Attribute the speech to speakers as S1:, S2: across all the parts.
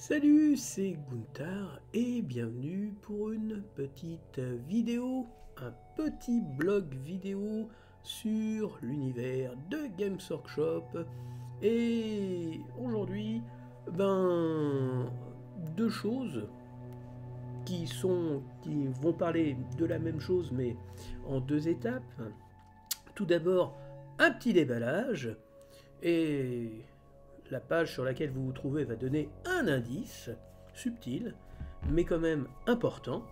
S1: Salut, c'est Gunther et bienvenue pour une petite vidéo, un petit blog vidéo sur l'univers de Games Workshop. Et aujourd'hui, deux choses qui vont parler de la même chose mais en deux étapes. Tout d'abord, un petit déballage et la page sur laquelle vous vous trouvez va donner un indice subtil, mais quand même important.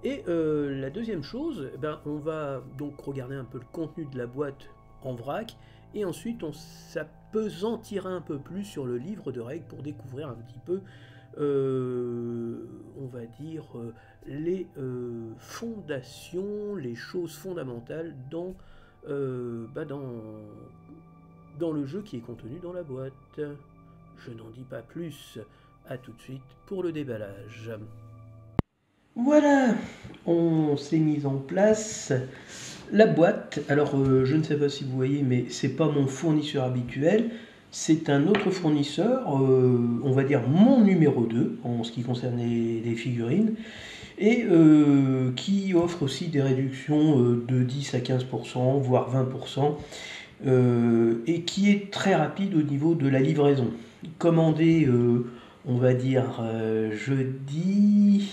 S1: Et la deuxième chose, on va donc regarder un peu le contenu de la boîte en vrac, et ensuite on s'apesantira un peu plus sur le livre de règles pour découvrir un petit peu, on va dire, les fondations, les choses fondamentales dans le jeu qui est contenu dans la boîte. Je n'en dis pas plus, à tout de suite pour le déballage. Voilà, on s'est mis en place la boîte. Alors je ne sais pas si vous voyez, mais c'est pas mon fournisseur habituel, c'est un autre fournisseur, on va dire mon numéro 2 en ce qui concerne les figurines, et qui offre aussi des réductions de 10 à 15%, voire 20%. Et qui est très rapide au niveau de la livraison. Commandé, on va dire jeudi,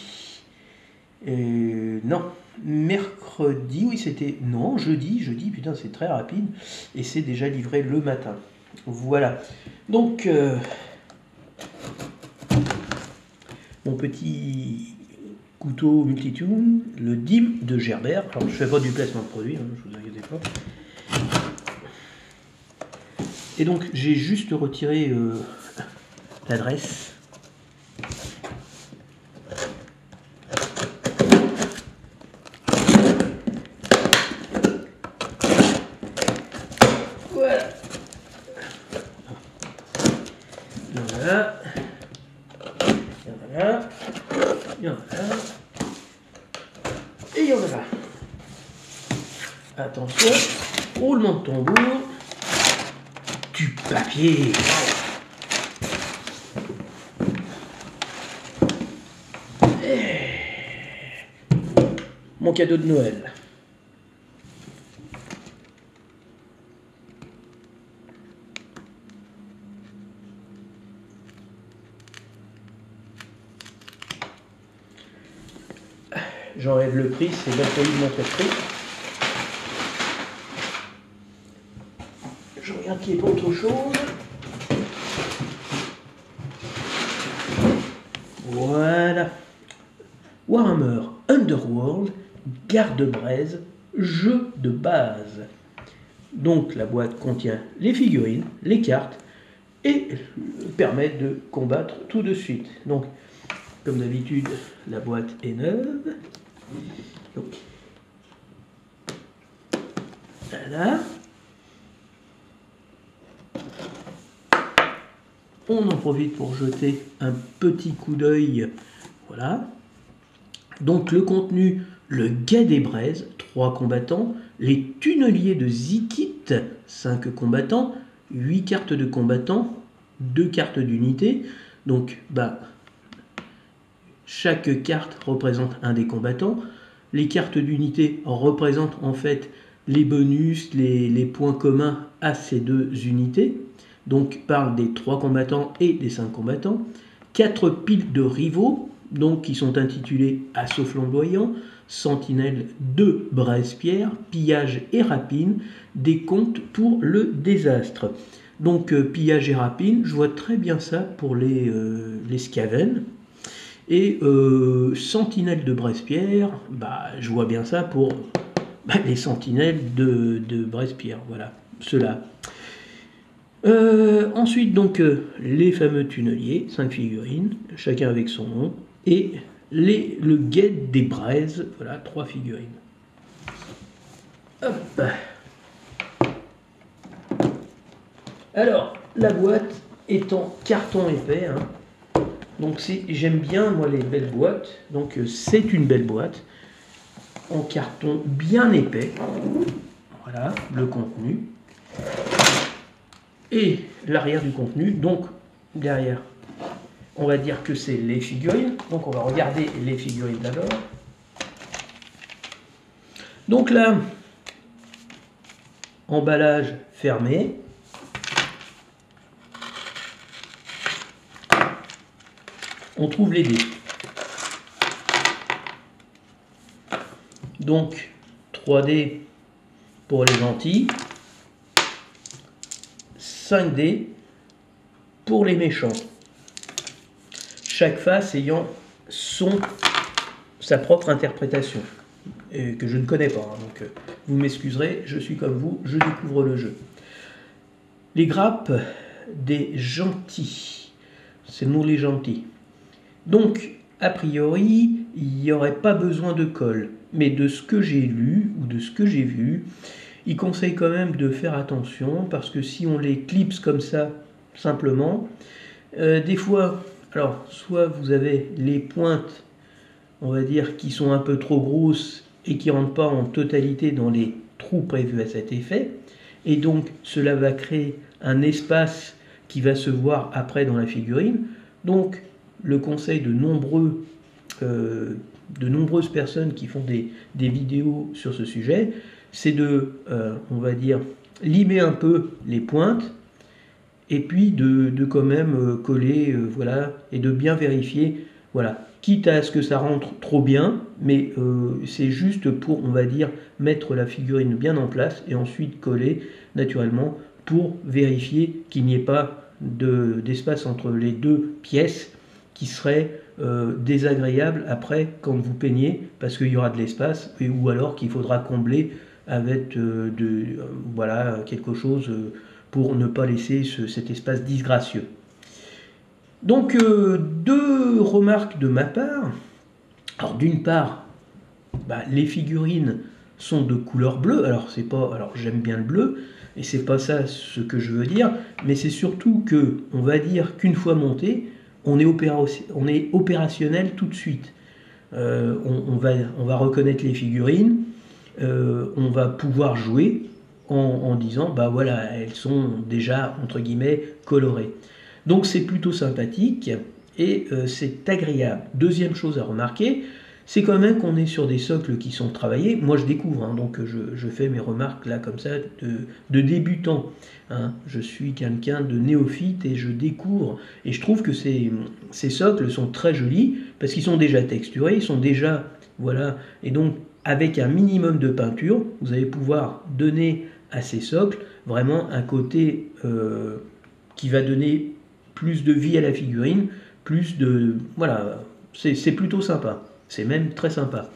S1: non, mercredi, oui c'était, non, jeudi, putain c'est très rapide, et c'est déjà livré le matin. Voilà, donc mon petit couteau multitool, le DIM de Gerbert. Alors je fais pas du placement de produit, hein, je vous inquiétez pas. Et donc j'ai juste retiré l'adresse. Voilà. Il y en a là. Il y en a là. Il y en a là. Et il y en a là. Attention, roulement de tambour. Du papier. Mon cadeau de Noël. J'enlève le prix, c'est l'employé de l'entreprise. Je regarde qu'il n'y ait pas autre chose. Voilà. Warhammer Underworld, garde-braise, jeu de base. Donc la boîte contient les figurines, les cartes et permet de combattre tout de suite. Donc, comme d'habitude, la boîte est neuve. Donc, voilà. On en profite pour jeter un petit coup d'œil. Voilà. Donc le contenu, le guet des braises, 3 combattants, les tunneliers de Zikit, 5 combattants, 8 cartes de combattants, 2 cartes d'unité. Donc chaque carte représente un des combattants. Les cartes d'unité représentent en fait les bonus, les points communs à ces 2 unités. Donc parle des 3 combattants et des 5 combattants. 4 piles de rivaux, donc qui sont intitulés Assaut flamboyant, Sentinelle de Braise-Pierre, Pillage et Rapine, des comptes pour le désastre. Donc Pillage et Rapine, je vois très bien ça pour les Scaven. Et Sentinelle de Braise-Pierre, je vois bien ça pour les Sentinelles de Braise-Pierre, voilà, ceux-là. Ensuite, donc, les fameux tunneliers, 5 figurines, chacun avec son nom, et le guet des braises, voilà, 3 figurines. Hop. Alors, la boîte est en carton épais, hein. Donc j'aime bien, moi, les belles boîtes, donc c'est une belle boîte, en carton bien épais, voilà, le contenu. Et l'arrière du contenu, donc derrière on va dire que c'est les figurines. Donc on va regarder les figurines d'abord. Donc là, emballage fermé. On trouve les dés. Donc 3D pour les gentils, 5D pour les méchants. Chaque face ayant sa propre interprétation, que je ne connais pas. Hein, donc vous m'excuserez, je suis comme vous, je découvre le jeu. Les grappes des gentils, c'est nous les gentils. Donc, a priori, il n'y aurait pas besoin de colle. Mais de ce que j'ai lu ou de ce que j'ai vu, il conseille quand même de faire attention parce que si on les clipse comme ça, simplement, des fois, alors, soit vous avez les pointes, on va dire, qui sont un peu trop grosses et qui ne rentrent pas en totalité dans les trous prévus à cet effet. Et donc, cela va créer un espace qui va se voir après dans la figurine. Donc, le conseil de nombreuses personnes qui font des vidéos sur ce sujet, c'est de, on va dire, limer un peu les pointes et puis de quand même coller, voilà, et de bien vérifier, voilà, quitte à ce que ça rentre trop bien, mais c'est juste pour, on va dire, mettre la figurine bien en place et ensuite coller naturellement pour vérifier qu'il n'y ait pas d'espace entre les deux pièces qui serait désagréable après quand vous peignez parce qu'il y aura de l'espace ou alors qu'il faudra combler avec voilà, quelque chose pour ne pas laisser cet espace disgracieux. Donc deux remarques de ma part. Alors d'une part, les figurines sont de couleur bleue. Alors j'aime bien le bleu et c'est pas ça ce que je veux dire, mais c'est surtout que on va dire qu'une fois monté, on est opérationnel tout de suite. On va reconnaître les figurines, on va pouvoir jouer en disant voilà, elles sont déjà entre guillemets colorées. Donc c'est plutôt sympathique et c'est agréable. Deuxième chose à remarquer, c'est quand même qu'on est sur des socles qui sont travaillés. Moi je découvre, hein, donc je fais mes remarques là comme ça de débutant. Hein. Je suis quelqu'un de néophyte et je découvre. Et je trouve que ces socles sont très jolis parce qu'ils sont déjà texturés, ils sont déjà, voilà. Et donc avec un minimum de peinture, vous allez pouvoir donner à ces socles vraiment un côté qui va donner plus de vie à la figurine, plus de... Voilà, c'est plutôt sympa. C'est même très sympa.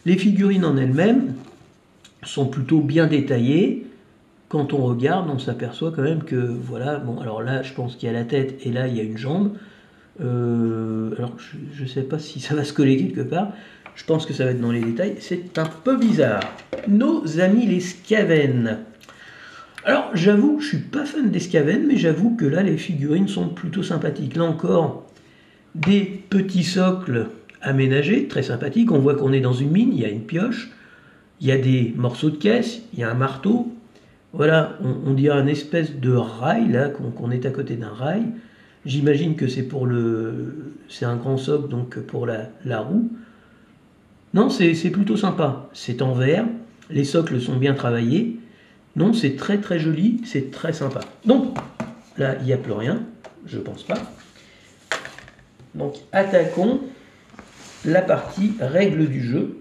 S1: Les figurines en elles-mêmes sont plutôt bien détaillées. Quand on regarde, on s'aperçoit quand même que, voilà, bon, alors là, je pense qu'il y a la tête et là, il y a une jambe. Alors, je ne sais pas si ça va se coller quelque part. Je pense que ça va être dans les détails. C'est un peu bizarre. Nos amis les Skaven. Alors, j'avoue que je ne suis pas fan des Skaven, mais j'avoue que là, les figurines sont plutôt sympathiques. Là encore, des petits socles aménagés, très sympathiques. On voit qu'on est dans une mine, il y a une pioche, il y a des morceaux de caisse, il y a un marteau. Voilà, on dirait une espèce de rail, là, qu'on est à côté d'un rail. J'imagine que c'est un grand socle, donc pour la roue. Non, c'est plutôt sympa. C'est en verre, les socles sont bien travaillés. Non, c'est très très joli, c'est très sympa. Donc, là, il n'y a plus rien, je pense pas. Donc, attaquons la partie règles du jeu.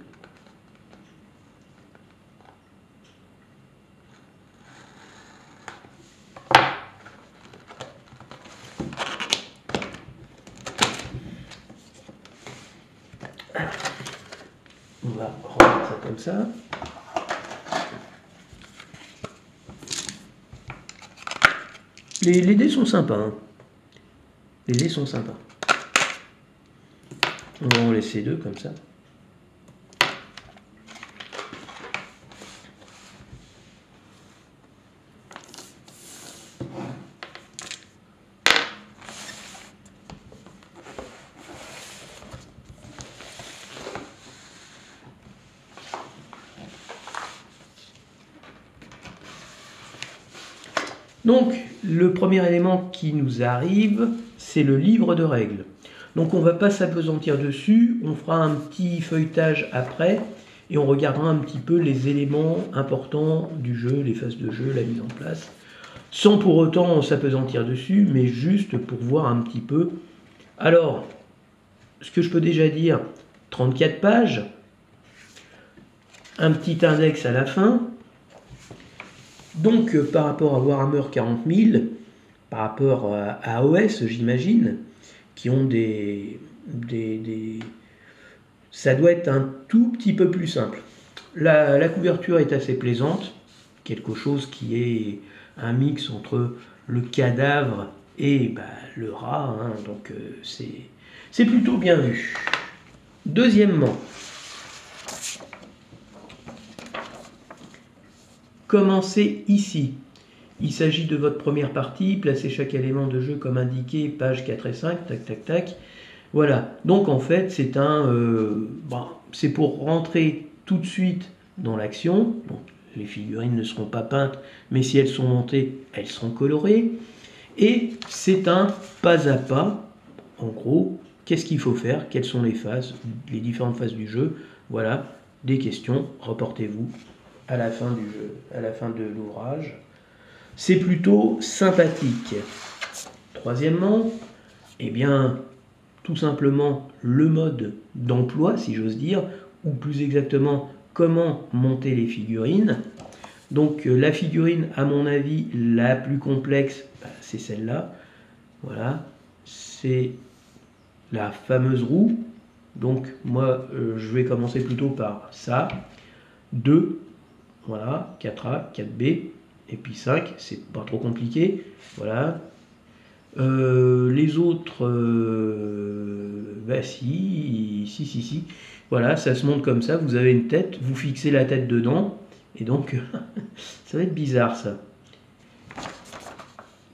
S1: On va remettre ça comme ça. Les dés sont sympas. Hein. Les dés sont sympas. On va en laisser deux comme ça. Donc, le premier élément qui nous arrive, c'est le livre de règles. Donc on ne va pas s'apesantir dessus, on fera un petit feuilletage après et on regardera un petit peu les éléments importants du jeu, les phases de jeu, la mise en place, sans pour autant s'apesantir dessus, mais juste pour voir un petit peu. Alors, ce que je peux déjà dire, 34 pages, un petit index à la fin. Donc par rapport à Warhammer 40 000, par rapport à AOS, j'imagine, qui ont ça doit être un tout petit peu plus simple. La couverture est assez plaisante, quelque chose qui est un mix entre le cadavre et le rat, hein, donc c'est plutôt bien vu. Deuxièmement, commencez ici. Il s'agit de votre première partie, placez chaque élément de jeu comme indiqué, pages 4 et 5, tac tac tac. Voilà, donc en fait c'est pour rentrer tout de suite dans l'action. Donc les figurines ne seront pas peintes, mais si elles sont montées, elles seront colorées. Et c'est un pas à pas, en gros, qu'est-ce qu'il faut faire, quelles sont les phases, les différentes phases du jeu. Voilà, des questions, reportez-vous à la fin du jeu, à la fin de l'ouvrage. C'est plutôt sympathique. Troisièmement, eh bien, tout simplement le mode d'emploi, si j'ose dire, ou plus exactement, comment monter les figurines. Donc la figurine, à mon avis, la plus complexe, c'est celle-là. Voilà, c'est la fameuse roue. Donc moi, je vais commencer plutôt par ça. 2, voilà, 4A, 4B. Et puis 5, c'est pas trop compliqué. Voilà. Les autres, si. Voilà, ça se monte comme ça. Vous avez une tête, vous fixez la tête dedans. Et donc, ça va être bizarre ça.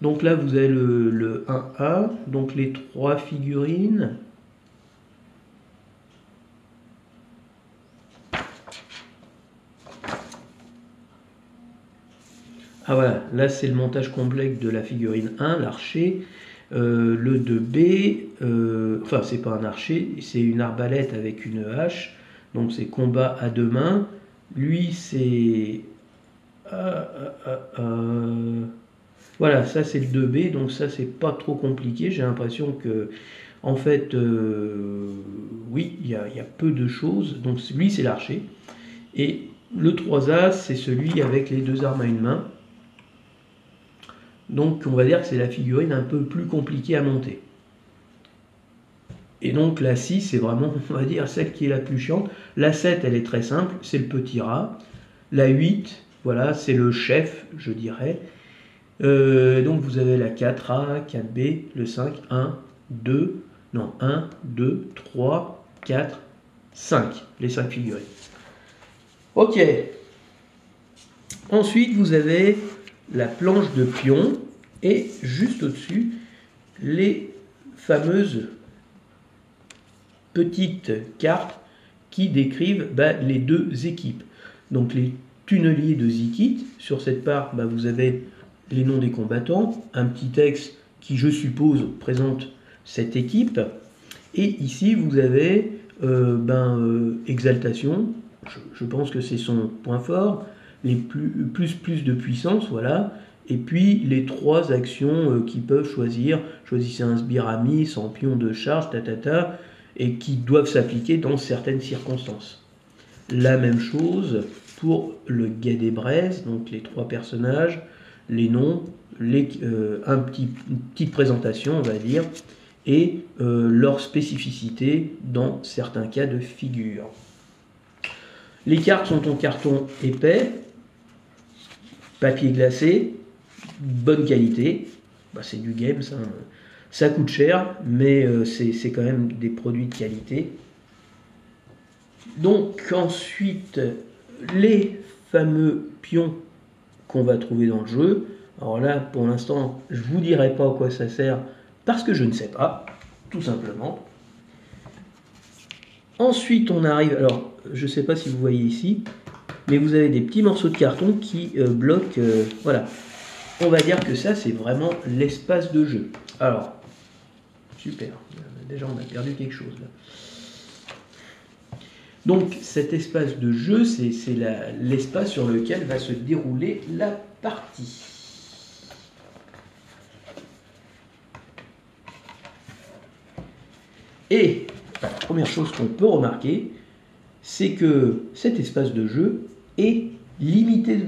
S1: Donc là, vous avez le 1A. Donc les 3 figurines. Ah voilà, là c'est le montage complexe de la figurine 1, l'archer. Le 2B, enfin c'est pas un archer, c'est une arbalète avec une hache. Donc c'est combat à 2 mains. Lui c'est... Voilà, ça c'est le 2B, donc ça c'est pas trop compliqué. J'ai l'impression que, en fait, oui, il y a peu de choses. Donc lui c'est l'archer. Et le 3A c'est celui avec les 2 armes à une main. Donc on va dire que c'est la figurine un peu plus compliquée à monter. Et donc la 6 c'est vraiment, on va dire, celle qui est la plus chiante. La 7 elle est très simple, c'est le petit rat. La 8, voilà, c'est le chef, je dirais. Donc vous avez la 4A, 4B, le 5, 1, 2, 3, 4, 5, les 5 figurines. Ok. Ensuite vous avez la planche de pion et juste au-dessus les fameuses petites cartes qui décrivent les 2 équipes. Donc les tunneliers de Zikit, sur cette part vous avez les noms des combattants, un petit texte qui je suppose présente cette équipe, et ici vous avez exaltation, je pense que c'est son point fort, les plus de puissance, voilà, et puis les 3 actions qu'ils peuvent choisir. Choisissez un sbire ami, sans pion de charge, et qui doivent s'appliquer dans certaines circonstances. La même chose pour le guet des braises, donc les 3 personnages, les noms, une petite présentation, on va dire, et leur spécificité dans certains cas de figure. Les cartes sont en carton épais, papier glacé, bonne qualité. C'est du game, ça coûte cher, mais c'est quand même des produits de qualité. Donc ensuite, les fameux pions qu'on va trouver dans le jeu. Alors là, pour l'instant, je vous dirai pas à quoi ça sert, parce que je ne sais pas, tout simplement. Ensuite, on arrive, alors je ne sais pas si vous voyez ici, mais vous avez des petits morceaux de carton qui bloquent, voilà. On va dire que ça, c'est vraiment l'espace de jeu. Alors, super, déjà on a perdu quelque chose là. Donc cet espace de jeu, c'est l'espace sur lequel va se dérouler la partie. Et la première chose qu'on peut remarquer, c'est que cet espace de jeu est limité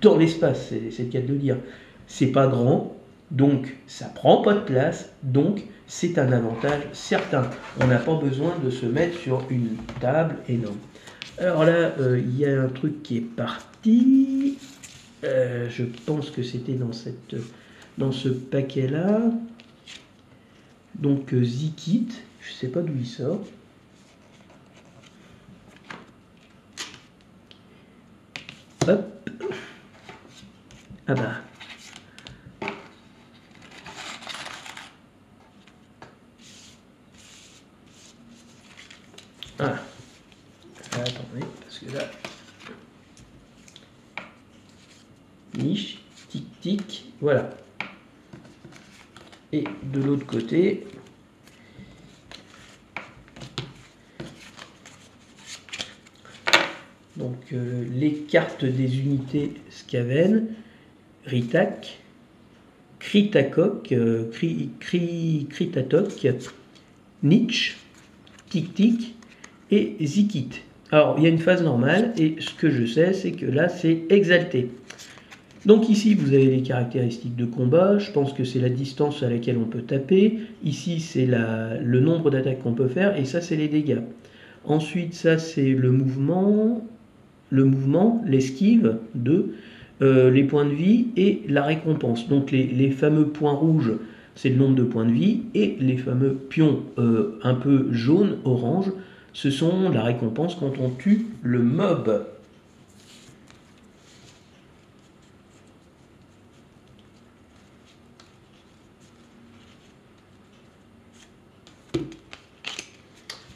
S1: dans l'espace, c'est le cas de le dire. C'est pas grand, donc ça prend pas de place, donc c'est un avantage certain. On n'a pas besoin de se mettre sur une table énorme. Alors là, il y a un truc qui est parti. Je pense que c'était dans ce paquet-là. Donc Zikit, je sais pas d'où il sort. Hop. Ah bah. Ah. Attendez, parce que là. Niche, tic tic, voilà. Et de l'autre côté. Donc les cartes des unités Skaven, Ritak, Kritakok, Kritatok, Nietzsche, Tic Tic et Zikit. Alors il y a une phase normale et ce que je sais c'est que là c'est exalté. Donc ici vous avez les caractéristiques de combat, je pense que c'est la distance à laquelle on peut taper, ici c'est le nombre d'attaques qu'on peut faire et ça c'est les dégâts. Ensuite ça c'est le mouvement, l'esquive, les points de vie et la récompense. Donc les fameux points rouges, c'est le nombre de points de vie, et les fameux pions un peu jaune, orange, ce sont la récompense quand on tue le mob.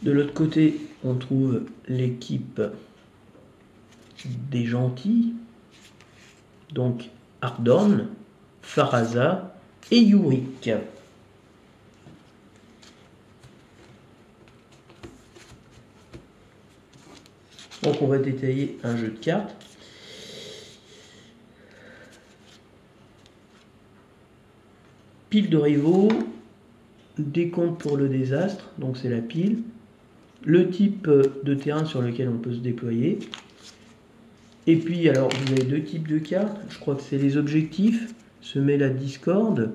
S1: De l'autre côté, on trouve l'équipe des gentils, donc Ardorn, Faraza et Yurick. Donc on va détailler un jeu de cartes. Pile de rivaux, décompte pour le désastre, donc c'est la pile. Le type de terrain sur lequel on peut se déployer. Et puis, alors, vous avez deux types de cartes. Je crois que c'est les objectifs, semer la discorde.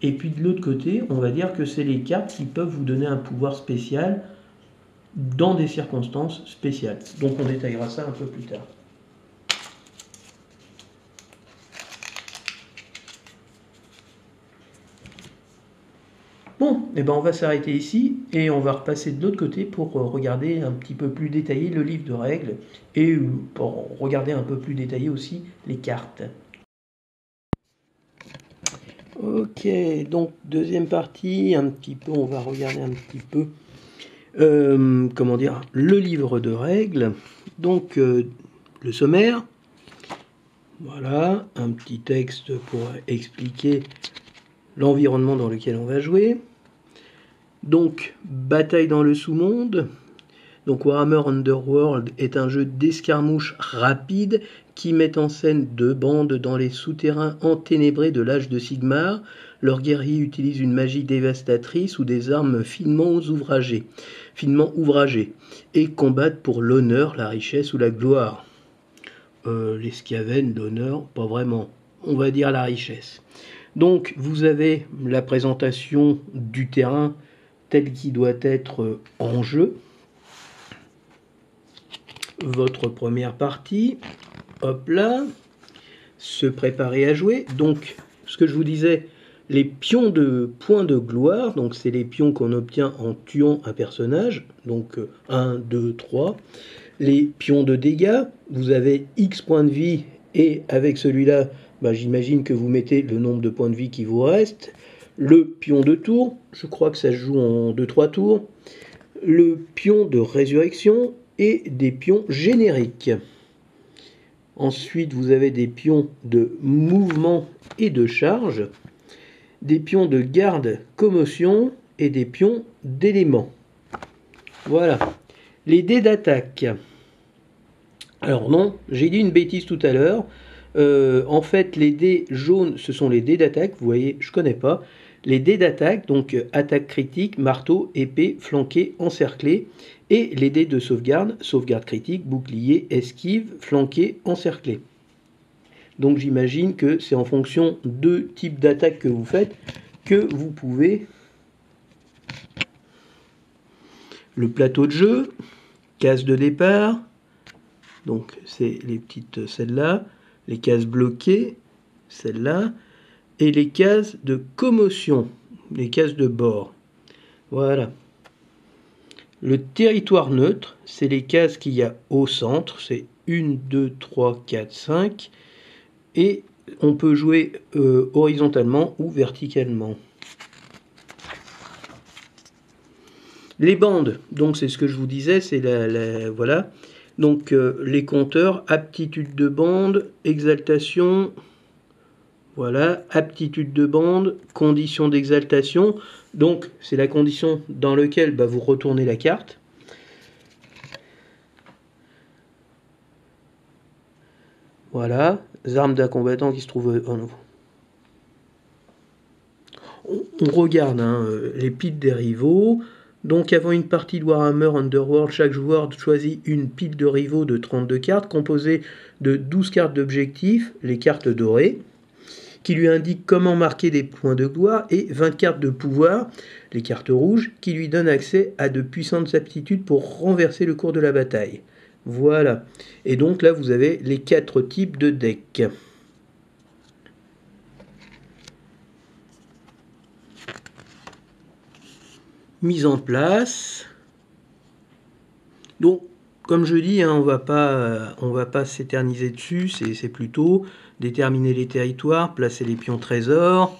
S1: Et puis, de l'autre côté, on va dire que c'est les cartes qui peuvent vous donner un pouvoir spécial dans des circonstances spéciales. Donc, on détaillera ça un peu plus tard. Bon, et ben on va s'arrêter ici et on va repasser de l'autre côté pour regarder un petit peu plus détaillé le livre de règles et pour regarder un peu plus détaillé aussi les cartes. Ok, donc deuxième partie, on va regarder un petit peu le livre de règles. Donc le sommaire, voilà, un petit texte pour expliquer l'environnement dans lequel on va jouer. Donc, bataille dans le sous-monde. Donc, Warhammer Underworld est un jeu d'escarmouche rapide qui met en scène deux bandes dans les souterrains enténébrés de l'âge de Sigmar. Leurs guerriers utilisent une magie dévastatrice ou des armes finement ouvragées et combattent pour l'honneur, la richesse ou la gloire. Les Skaven, l'honneur, pas vraiment. On va dire la richesse. Donc, vous avez la présentation du terrain tel qu'il doit être en jeu. Votre première partie, hop là, se préparer à jouer. Donc, ce que je vous disais, les pions de points de gloire, donc c'est les pions qu'on obtient en tuant un personnage, donc 1, 2, 3. Les pions de dégâts, vous avez X points de vie, et avec celui-là, j'imagine que vous mettez le nombre de points de vie qui vous reste. Le pion de tour, je crois que ça se joue en 2-3 tours. Le pion de résurrection et des pions génériques. Ensuite, vous avez des pions de mouvement et de charge, des pions de garde, commotion et des pions d'éléments. Voilà. Les dés d'attaque. Alors non, j'ai dit une bêtise tout à l'heure. En fait, les dés jaunes, ce sont les dés d'attaque. Vous voyez, je connais pas. Les dés d'attaque, donc attaque critique, marteau, épée, flanqué, encerclé. Et les dés de sauvegarde, sauvegarde critique, bouclier, esquive, flanqué, encerclé. Donc j'imagine que c'est en fonction de types d'attaque que vous faites que vous pouvez. Le plateau de jeu, case de départ, donc c'est les petites celles-là, les cases bloquées, celles-là, et les cases de commotion, les cases de bord. Voilà. Le territoire neutre, c'est les cases qu'il y a au centre, c'est 1, 2, 3, 4, 5, et on peut jouer horizontalement ou verticalement. Les bandes, donc c'est ce que je vous disais, c'est voilà. Donc les compteurs, aptitude de bande, exaltation, voilà, aptitude de bande, condition d'exaltation. Donc c'est la condition dans laquelle vous retournez la carte. Voilà, armes d'un combattant qui se trouve on regarde les piles des rivaux. Donc avant une partie de Warhammer Underworld, chaque joueur choisit une pile de rivaux de 32 cartes composée de 12 cartes d'objectifs, les cartes dorées, qui lui indiquent comment marquer des points de gloire, et 20 cartes de pouvoir, les cartes rouges, qui lui donnent accès à de puissantes aptitudes pour renverser le cours de la bataille. Voilà. Et donc là, vous avez les 4 types de decks. Mise en place. Donc, comme je dis, on va pas s'éterniser dessus, c'est plutôt déterminer les territoires, placer les pions trésors.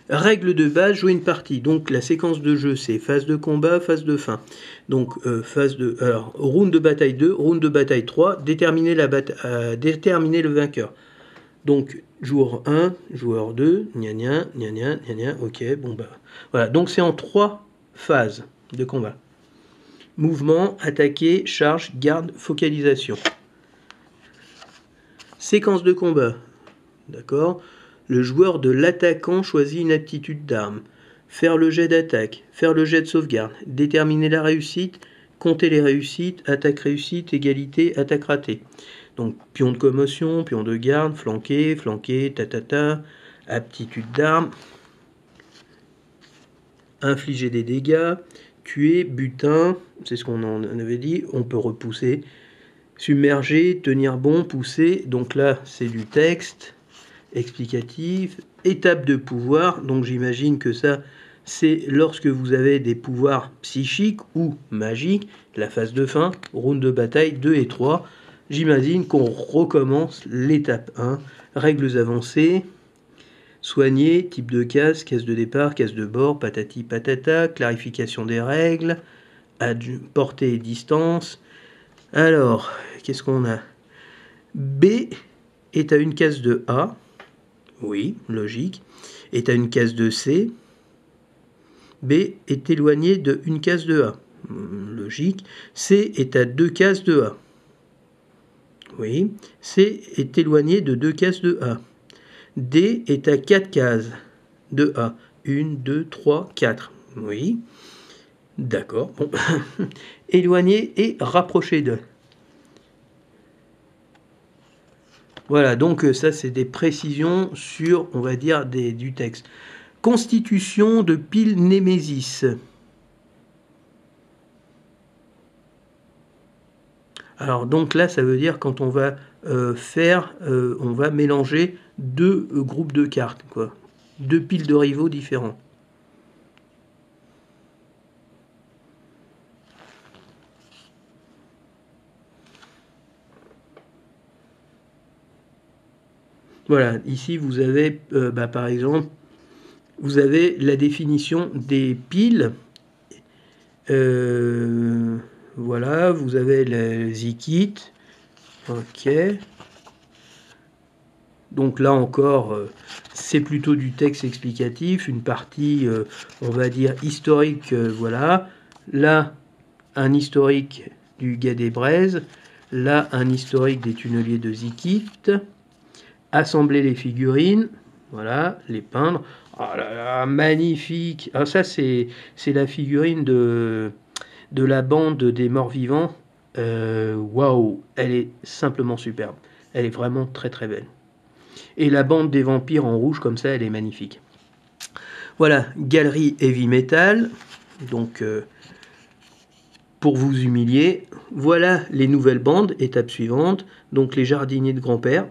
S1: Règle de base, jouer une partie. Donc la séquence de jeu, c'est phase de combat, phase de fin. Donc round de bataille 2, round de bataille 3, déterminer le vainqueur. Donc joueur 1, joueur 2, gna gna, gna gna, gna gna, ok, voilà. Donc c'est en 3 phases de combat. Mouvement, attaquer, charge, garde, focalisation. Séquence de combat. D'accord. Le joueur de l'attaquant choisit une aptitude d'arme. Faire le jet d'attaque, faire le jet de sauvegarde, déterminer la réussite, compter les réussites, attaque réussite, égalité, attaque ratée. Donc pion de commotion, pion de garde, flanqué, tatata, aptitude d'arme, infliger des dégâts, tuer, butin, c'est ce qu'on en avait dit, on peut repousser, submerger, tenir bon, pousser, donc là c'est du texte explicatif, étape de pouvoir, donc j'imagine que ça c'est lorsque vous avez des pouvoirs psychiques ou magiques, la phase de fin, round de bataille 2 et 3, j'imagine qu'on recommence l'étape 1, règles avancées, soigner, type de case, case de départ, case de bord, patati patata, clarification des règles, portée et distance. Alors, qu'est-ce qu'on a? B est à une case de A, oui, logique, est à une case de C. B est éloigné de une case de A, logique. C est à 2 cases de A. Oui, C est éloigné de 2 cases de A. D est à 4 cases de A. 1, 2, 3, 4. Oui. D'accord. Bon. Éloigné et rapproché de. Voilà, donc ça c'est des précisions sur, on va dire, du texte. Constitution de pile Némésis. Alors donc là, ça veut dire quand on va on va mélanger 2 groupes de cartes, quoi. 2 piles de rivaux différents. Voilà, ici vous avez par exemple, vous avez la définition des piles. Voilà, vous avez les Zikit. Ok. Donc là encore, c'est plutôt du texte explicatif, une partie, on va dire, historique, voilà. Là, un historique du Guet des Braises. Là, un historique des tunneliers de Zikit. Assembler les figurines, voilà, les peindre. Oh là là, magnifique. Ah, ça, c'est la figurine de la bande des morts-vivants. Waouh, elle est simplement superbe. Elle est vraiment très très belle. Et la bande des vampires en rouge, comme ça, elle est magnifique. Voilà, galerie heavy metal. Donc, pour vous humilier, voilà les nouvelles bandes, étape suivante. Donc, les jardiniers de grand-père.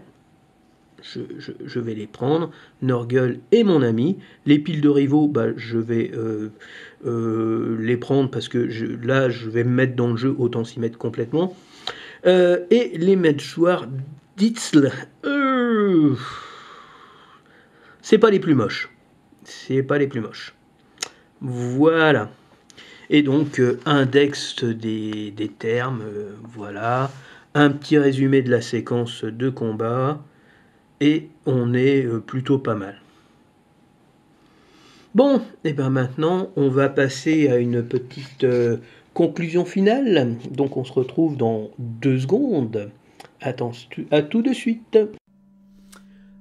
S1: Je vais les prendre. Norgueul et mon ami. Les piles de rivaux, bah, je vais les prendre parce que là, je vais me mettre dans le jeu, autant s'y mettre complètement. Et les mèchoirs d'Itzl. C'est pas les plus moches. C'est pas les plus moches. Voilà. Et donc, index des termes, voilà. Un petit résumé de la séquence de combat. Et on est plutôt pas mal. Bon, et bien maintenant, on va passer à une petite conclusion finale. Donc on se retrouve dans 2 secondes. Attention, à tout de suite.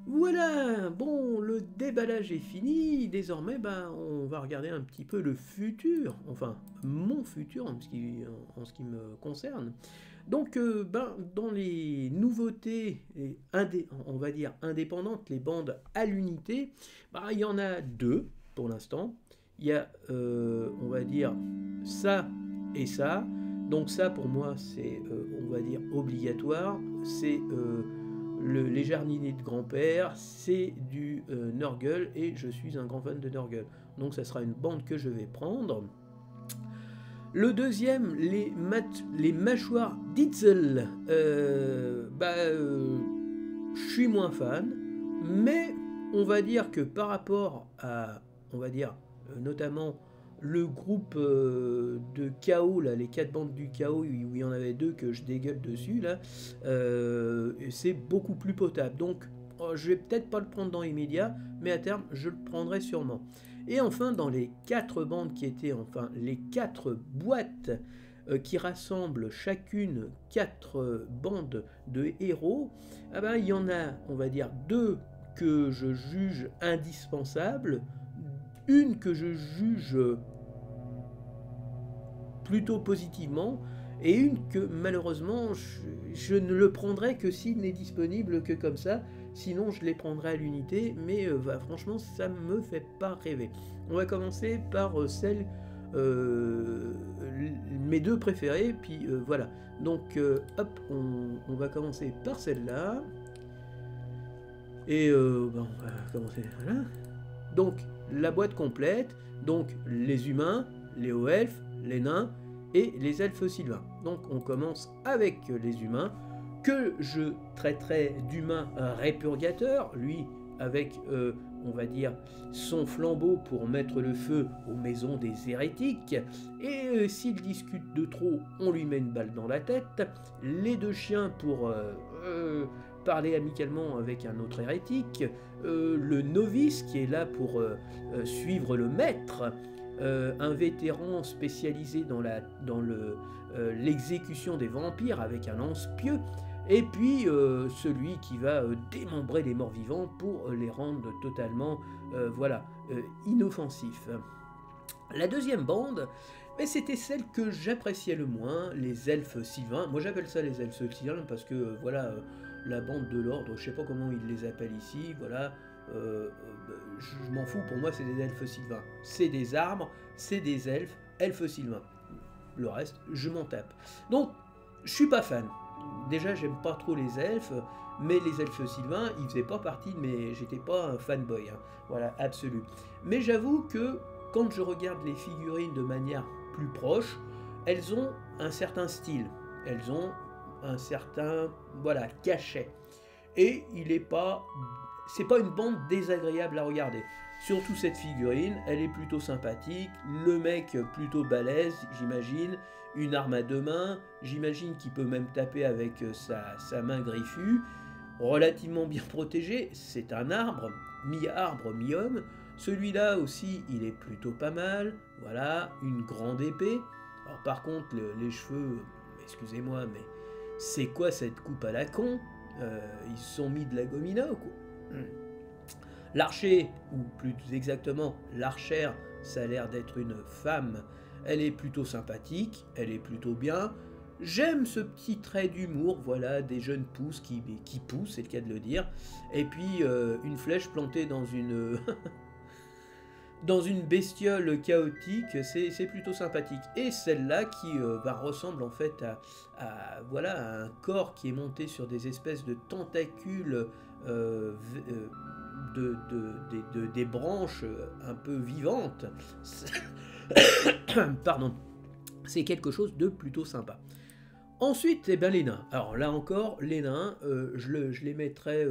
S1: Voilà, bon, le déballage est fini. Désormais, on va regarder un petit peu le futur, enfin mon futur en ce qui me concerne. Donc, dans les nouveautés, on va dire indépendantes, les bandes à l'unité, il y en a 2 pour l'instant. Il y a, on va dire, ça et ça. Donc ça, pour moi, c'est, on va dire, obligatoire. C'est les jardiniers de grand-père, c'est du Nörgel, et je suis un grand fan de Nörgel. Donc ça sera une bande que je vais prendre. Le deuxième, les mâchoires d'Itzel. Je suis moins fan, mais on va dire que par rapport à, on va dire, notamment le groupe de chaos, là, les 4 bandes du chaos, où il y en avait 2 que je dégueule dessus, là, c'est beaucoup plus potable. Donc, je vais peut-être pas le prendre dans les médias, mais à terme, je le prendrai sûrement. Et enfin, dans les 4 bandes qui étaient, enfin, les 4 boîtes qui rassemblent chacune 4 bandes de héros, il y en a, on va dire, 2 que je juge indispensables, une que je juge plutôt positivement, et une que malheureusement je ne le prendrai que s'il n'est disponible que comme ça, sinon je les prendrai à l'unité, mais franchement ça me fait pas rêver. On va commencer par mes 2 préférées, puis voilà. Donc hop, on va commencer par celle-là, et on va commencer, voilà. Donc la boîte complète, donc les humains, les hauts elfes, les nains et les elfes sylvains. Donc on commence avec les humains, que je traiterai d'humain répurgateur, lui avec, on va dire, son flambeau pour mettre le feu aux maisons des hérétiques, et s'il discute de trop, on lui met une balle dans la tête, les 2 chiens pour parler amicalement avec un autre hérétique, le novice qui est là pour suivre le maître, un vétéran spécialisé dans l'exécution des vampires avec un lance-pieu, et puis celui qui va démembrer les morts-vivants pour les rendre totalement inoffensifs. La deuxième bande, c'était celle que j'appréciais le moins, les elfes sylvains. Moi j'appelle ça les elfes sylvains parce que la bande de l'ordre, je sais pas comment ils les appellent ici, voilà. Je m'en fous, pour moi c'est des elfes sylvains. C'est des arbres, c'est des elfes sylvains. Le reste, je m'en tape. Donc, je suis pas fan. Déjà, j'aime pas trop les elfes, mais les elfes sylvains, ils faisaient pas partie de mes... J'étais pas un fanboy, hein. Voilà, absolu. Mais j'avoue que, quand je regarde les figurines de manière plus proche, elles ont un certain style. Elles ont un certain, cachet. Et c'est pas une bande désagréable à regarder. Surtout cette figurine, elle est plutôt sympathique, le mec plutôt balèze, j'imagine, une arme à 2 mains, j'imagine qu'il peut même taper avec sa main griffue. relativement bien protégé, c'est un arbre, mi-arbre, mi-homme. Celui-là aussi, il est plutôt pas mal, voilà, une grande épée. Alors par contre, les cheveux, excusez-moi, mais c'est quoi cette coupe à la con? Ils se sont mis de la gomina ou quoi? L'archer, ou plus exactement l'archère, ça a l'air d'être une femme. Elle est plutôt sympathique, elle est plutôt bien. J'aime ce petit trait d'humour, voilà, des jeunes pousses qui poussent, c'est le cas de le dire. Et puis une flèche plantée dans une dans une bestiole chaotique, c'est plutôt sympathique. Et celle-là qui ressemble en fait voilà, à un corps qui est monté sur des espèces de tentacules des branches un peu vivantes. Pardon. C'est quelque chose de plutôt sympa. Ensuite, eh ben, les nains. Alors là encore, les nains, je les mettrais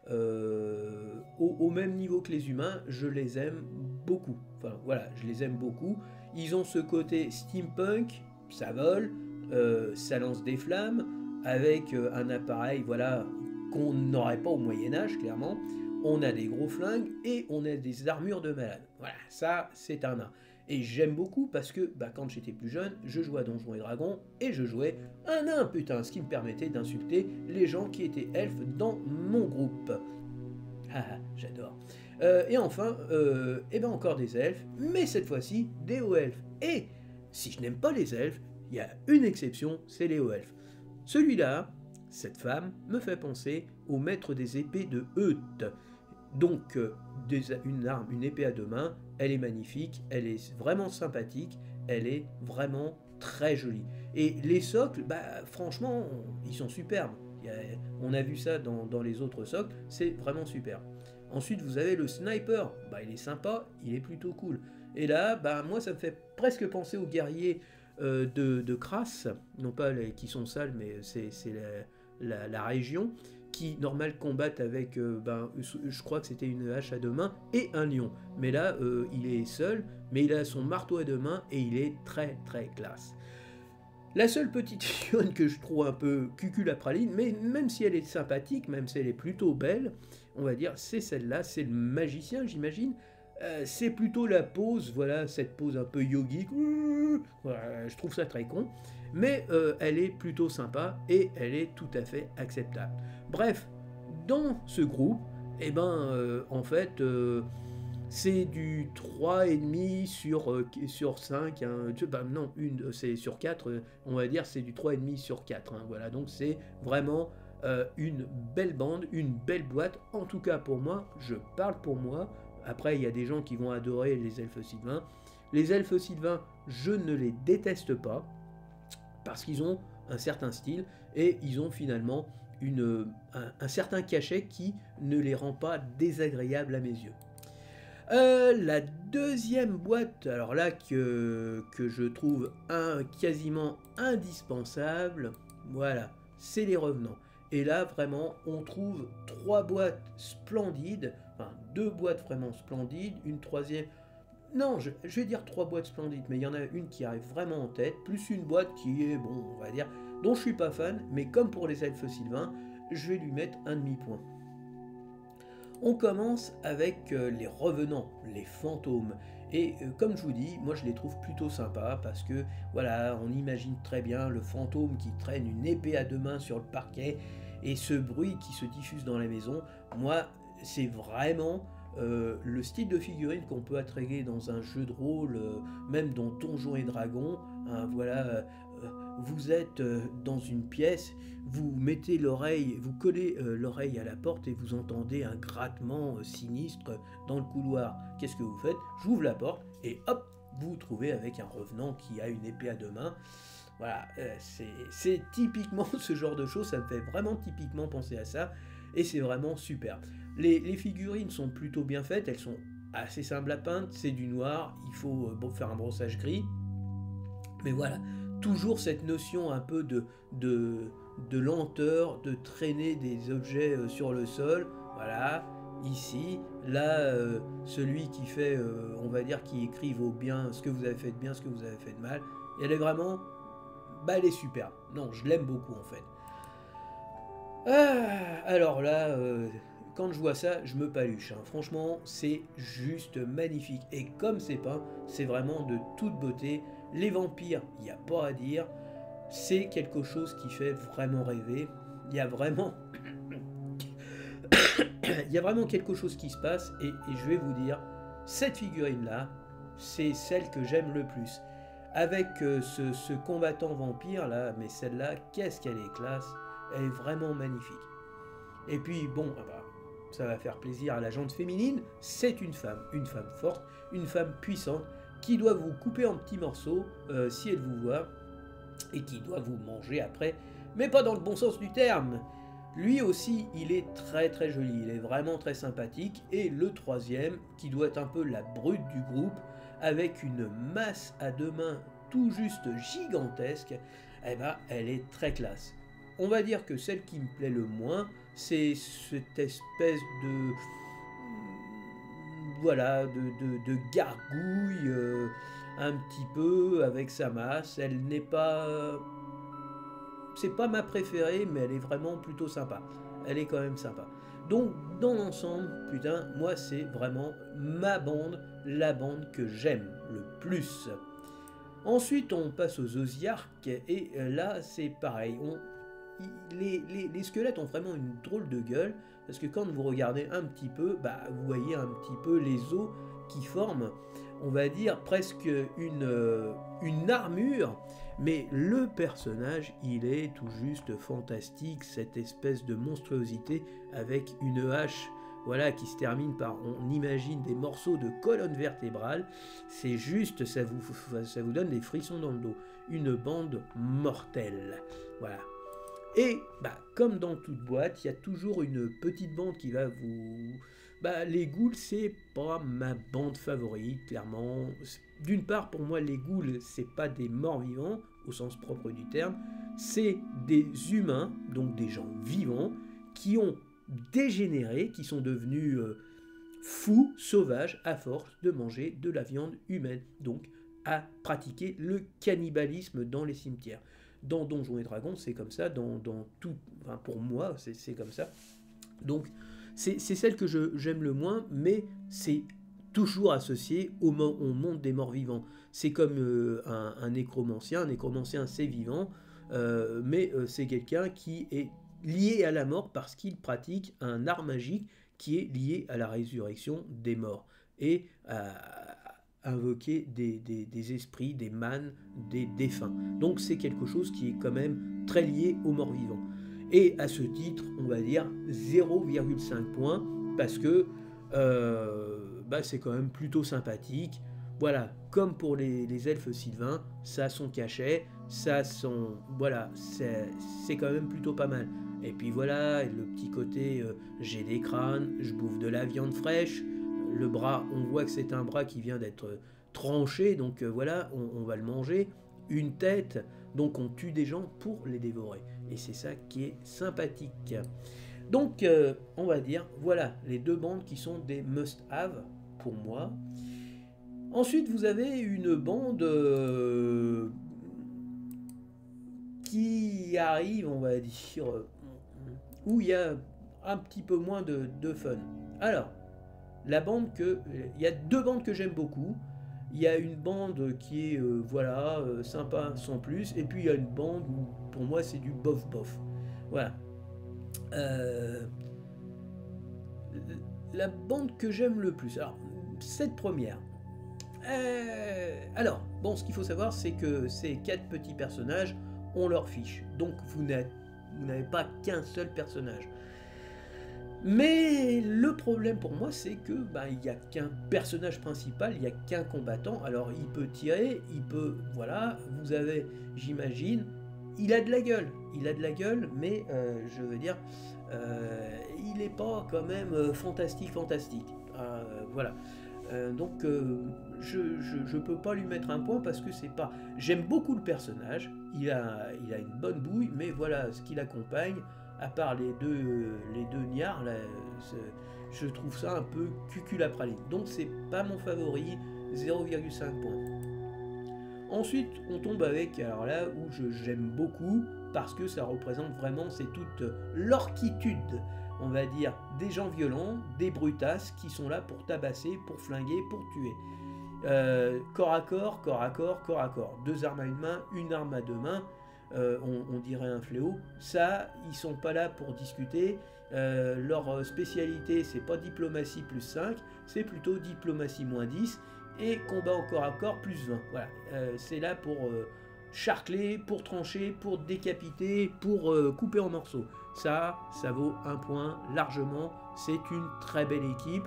S1: au même niveau que les humains. Je les aime beaucoup. Enfin voilà, je les aime beaucoup. Ils ont ce côté steampunk, ça vole, ça lance des flammes, avec un appareil voilà, qu'on n'aurait pas au Moyen-Âge, clairement. On a des gros flingues et on a des armures de malade. Voilà, ça, c'est un nain. Et j'aime beaucoup parce que quand j'étais plus jeune, je jouais à Donjons et Dragons et je jouais un nain, putain, ce qui me permettait d'insulter les gens qui étaient elfes dans mon groupe. Ah, j'adore. Et enfin, encore des elfes, mais cette fois-ci, des hauts elfes. Et si je n'aime pas les elfes, il y a une exception, c'est les hauts elfes. Celui-là, cette femme, me fait penser au maître des épées de Heut. Donc, une épée à deux mains, elle est magnifique, elle est vraiment sympathique, elle est vraiment très jolie. Et les socles, franchement, ils sont superbes. On a vu ça dans les autres socles, c'est vraiment super. Ensuite, vous avez le sniper, il est sympa, il est plutôt cool. Et là, moi, ça me fait presque penser aux guerriers de Kras, non pas qui sont sales, mais c'est la région, qui normal combattent avec, je crois que c'était une hache à deux mains et un lion. Mais là, il est seul, mais il a son marteau à deux mains et il est très très classe. La seule petite fionne que je trouve un peu cucul-à-praline, mais même si elle est sympathique, même si elle est plutôt belle, on va dire, c'est celle-là, c'est le magicien, j'imagine. C'est plutôt la pose, voilà, cette pose un peu yogique. Voilà, je trouve ça très con, mais elle est plutôt sympa et elle est tout à fait acceptable. Bref, dans ce groupe, en fait, c'est du 3,5 sur 5, hein, non, c'est sur 4, on va dire c'est du 3,5 sur 4, hein, voilà, donc c'est vraiment une belle bande, une belle boîte, en tout cas pour moi, je parle pour moi. Après il y a des gens qui vont adorer les elfes sylvains. Les elfes sylvains, je ne les déteste pas, parce qu'ils ont un certain style, et ils ont finalement un certain cachet qui ne les rend pas désagréables à mes yeux. La deuxième boîte, alors là que je trouve quasiment indispensable, voilà, c'est les Revenants. Et là vraiment, on trouve trois boîtes splendides, enfin deux boîtes vraiment splendides, une troisième. Non, je vais dire trois boîtes splendides, mais il y en a une qui arrive vraiment en tête, plus une boîte qui est, bon, on va dire, dont je suis pas fan, mais comme pour les elfes sylvains, je vais lui mettre un demi-point. On commence avec les revenants, les fantômes. Et comme je vous dis, moi je les trouve plutôt sympas parce que voilà, on imagine très bien le fantôme qui traîne une épée à deux mains sur le parquet et ce bruit qui se diffuse dans la maison. Moi, c'est vraiment le style de figurine qu'on peut attraguer dans un jeu de rôle, même dans Donjons et Dragons. Hein, voilà, vous êtes dans une pièce, vous mettez l'oreille, vous collez l'oreille à la porte et vous entendez un grattement sinistre dans le couloir. Qu'est-ce que vous faites? J'ouvre la porte et hop, vous vous trouvez avec un revenant qui a une épée à deux mains. Voilà, c'est typiquement ce genre de choses, ça me fait vraiment typiquement penser à ça, et c'est vraiment super. Les figurines sont plutôt bien faites, elles sont assez simples à peindre, c'est du noir, il faut faire un brossage gris, mais voilà, toujours cette notion un peu de lenteur, de traîner des objets sur le sol, voilà, ici, là, celui qui fait, on va dire, qui écrit vos biens, ce que vous avez fait de bien, ce que vous avez fait de mal, elle est vraiment, elle est superbe, non, je l'aime beaucoup en fait. Alors là, quand je vois ça, je me paluche, hein. Franchement, c'est juste magnifique. Et comme c'est peint, c'est vraiment de toute beauté. Les vampires, il n'y a pas à dire. C'est quelque chose qui fait vraiment rêver. Il y a vraiment, il y a vraiment quelque chose qui se passe. Et je vais vous dire, cette figurine-là, c'est celle que j'aime le plus. Avec ce combattant vampire là, mais celle-là, qu'est-ce qu'elle est classe. Elle est vraiment magnifique. Et puis bon, ah bah, ça va faire plaisir à la jante féminine, c'est une femme forte, une femme puissante, qui doit vous couper en petits morceaux si elle vous voit, et qui doit vous manger après, mais pas dans le bon sens du terme. Lui aussi, il est très très joli, il est vraiment très sympathique, et le troisième, qui doit être un peu la brute du groupe, avec une masse à deux mains tout juste gigantesque, eh ben, elle est très classe. On va dire que celle qui me plaît le moins, c'est cette espèce de voilà de gargouille un petit peu avec sa masse. Elle n'est pas c'est pas ma préférée, mais elle est vraiment plutôt sympa. Elle est quand même sympa. Donc dans l'ensemble, putain, moi c'est vraiment ma bande, la bande que j'aime le plus. Ensuite, on passe aux Osiarques, et là c'est pareil. Les squelettes ont vraiment une drôle de gueule, parce que quand vous regardez un petit peu, bah, vous voyez un petit peu les os qui forment, on va dire, presque une armure, mais le personnage, il est tout juste fantastique, cette espèce de monstruosité avec une hache, voilà, qui se termine par, on imagine, des morceaux de colonne vertébrale. C'est juste, ça vous donne des frissons dans le dos. Une bande mortelle. Voilà. Et bah, comme dans toute boîte, il y a toujours une petite bande qui va vous... Bah, les ghouls, c'est pas ma bande favorite, clairement. D'une part, pour moi, les ghouls, c'est pas des morts vivants, au sens propre du terme. C'est des humains, donc des gens vivants, qui ont dégénéré, qui sont devenus fous, sauvages, à force de manger de la viande humaine. Donc, à pratiquer le cannibalisme dans les cimetières. Dans Donjons et Dragons, c'est comme ça, dans tout, enfin pour moi, c'est comme ça. Donc, c'est celle que j'aime le moins, mais c'est toujours associé au monde des morts vivants. C'est comme un nécromancien c'est vivant, mais c'est quelqu'un qui est lié à la mort parce qu'il pratique un art magique qui est lié à la résurrection des morts et à invoquer des esprits, des mânes, des défunts. Donc c'est quelque chose qui est quand même très lié aux morts vivants. Et à ce titre, on va dire 0,5 points, parce que bah, c'est quand même plutôt sympathique. Voilà, comme pour les elfes sylvains, ça a son cachet, ça a son... Voilà, c'est quand même plutôt pas mal. Et puis voilà, le petit côté, j'ai des crânes, je bouffe de la viande fraîche, le bras, on voit que c'est un bras qui vient d'être tranché, donc voilà, on va le manger. Une tête, donc on tue des gens pour les dévorer. Et c'est ça qui est sympathique. Donc on va dire, voilà, les deux bandes qui sont des must-have pour moi. Ensuite, vous avez une bande qui arrive, on va dire, où il y a un petit peu moins de fun. Alors, il y a deux bandes que j'aime beaucoup. Il y a une bande qui est voilà sympa sans plus, et puis il y a une bande où pour moi c'est du bof bof. Voilà. Euh, la bande que j'aime le plus. Alors cette première. Alors bon, ce qu'il faut savoir c'est que ces quatre petits personnages ont leur fiche, donc vous n'avez pas qu'un seul personnage. Mais le problème pour moi, c'est que il n'y a qu'un personnage principal, il n'y a qu'un combattant. Alors il peut tirer, il peut, voilà, vous avez, j'imagine, il a de la gueule, mais je veux dire, il n'est pas quand même fantastique. Voilà. Donc je peux pas lui mettre un point parce que c'est pas. J'aime beaucoup le personnage, il a une bonne bouille, mais voilà, ce qui l'accompagne, à part les deux niards, là, je trouve ça un peu cuculapraline. Donc c'est pas mon favori, 0,5 points. Ensuite, on tombe avec, alors là où j'aime beaucoup, parce que ça représente vraiment, c'est toute l'orquitude, on va dire, des gens violents, des brutasses qui sont là pour tabasser, pour flinguer, pour tuer. Corps à corps, corps à corps, corps à corps. 2 armes à une main, une arme à 2 mains, on dirait un fléau. Ça, ils sont pas là pour discuter. Leur spécialité, c'est pas diplomatie plus 5, c'est plutôt diplomatie moins 10 et combat au corps à corps plus 20. Voilà, c'est là pour charcler, pour trancher, pour décapiter, pour couper en morceaux. Ça vaut un point largement. C'est une très belle équipe.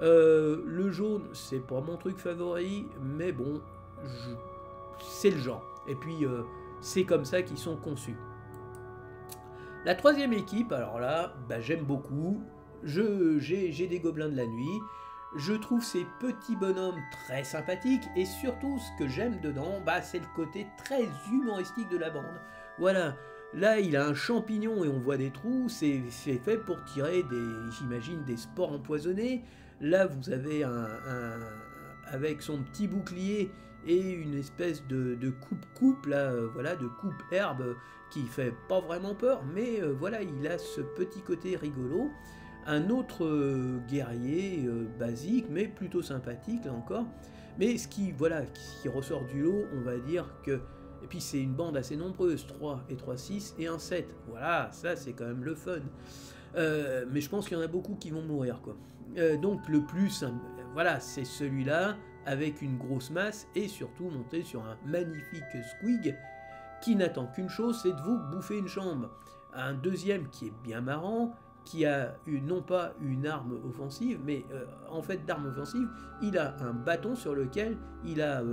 S1: Le jaune, c'est pas mon truc favori, mais bon, c'est le genre. Et puis, c'est comme ça qu'ils sont conçus. La troisième équipe, alors là, j'aime beaucoup. J'ai des gobelins de la nuit. Je trouve ces petits bonhommes très sympathiques. Et surtout, ce que j'aime dedans, c'est le côté très humoristique de la bande. Voilà. Là, il a un champignon et on voit des trous. C'est fait pour tirer, j'imagine, des spores empoisonnés. Là, vous avez avec son petit bouclier et une espèce de coupe-coupe, là, voilà, de coupe-herbe qui fait pas vraiment peur, mais voilà, il a ce petit côté rigolo. Un autre guerrier basique, mais plutôt sympathique, là encore. Mais ce qui ressort du lot, on va dire que... Et puis c'est une bande assez nombreuse, 3 et 3, 6 et un 7. Voilà, ça c'est quand même le fun. Mais je pense qu'il y en a beaucoup qui vont mourir, quoi. Donc le plus, voilà, c'est celui-là, avec une grosse masse, et surtout monté sur un magnifique squig, qui n'attend qu'une chose, c'est de vous bouffer une jambe. Un deuxième qui est bien marrant, qui a non pas une arme offensive, mais en fait d'arme offensive, il a un bâton sur lequel il a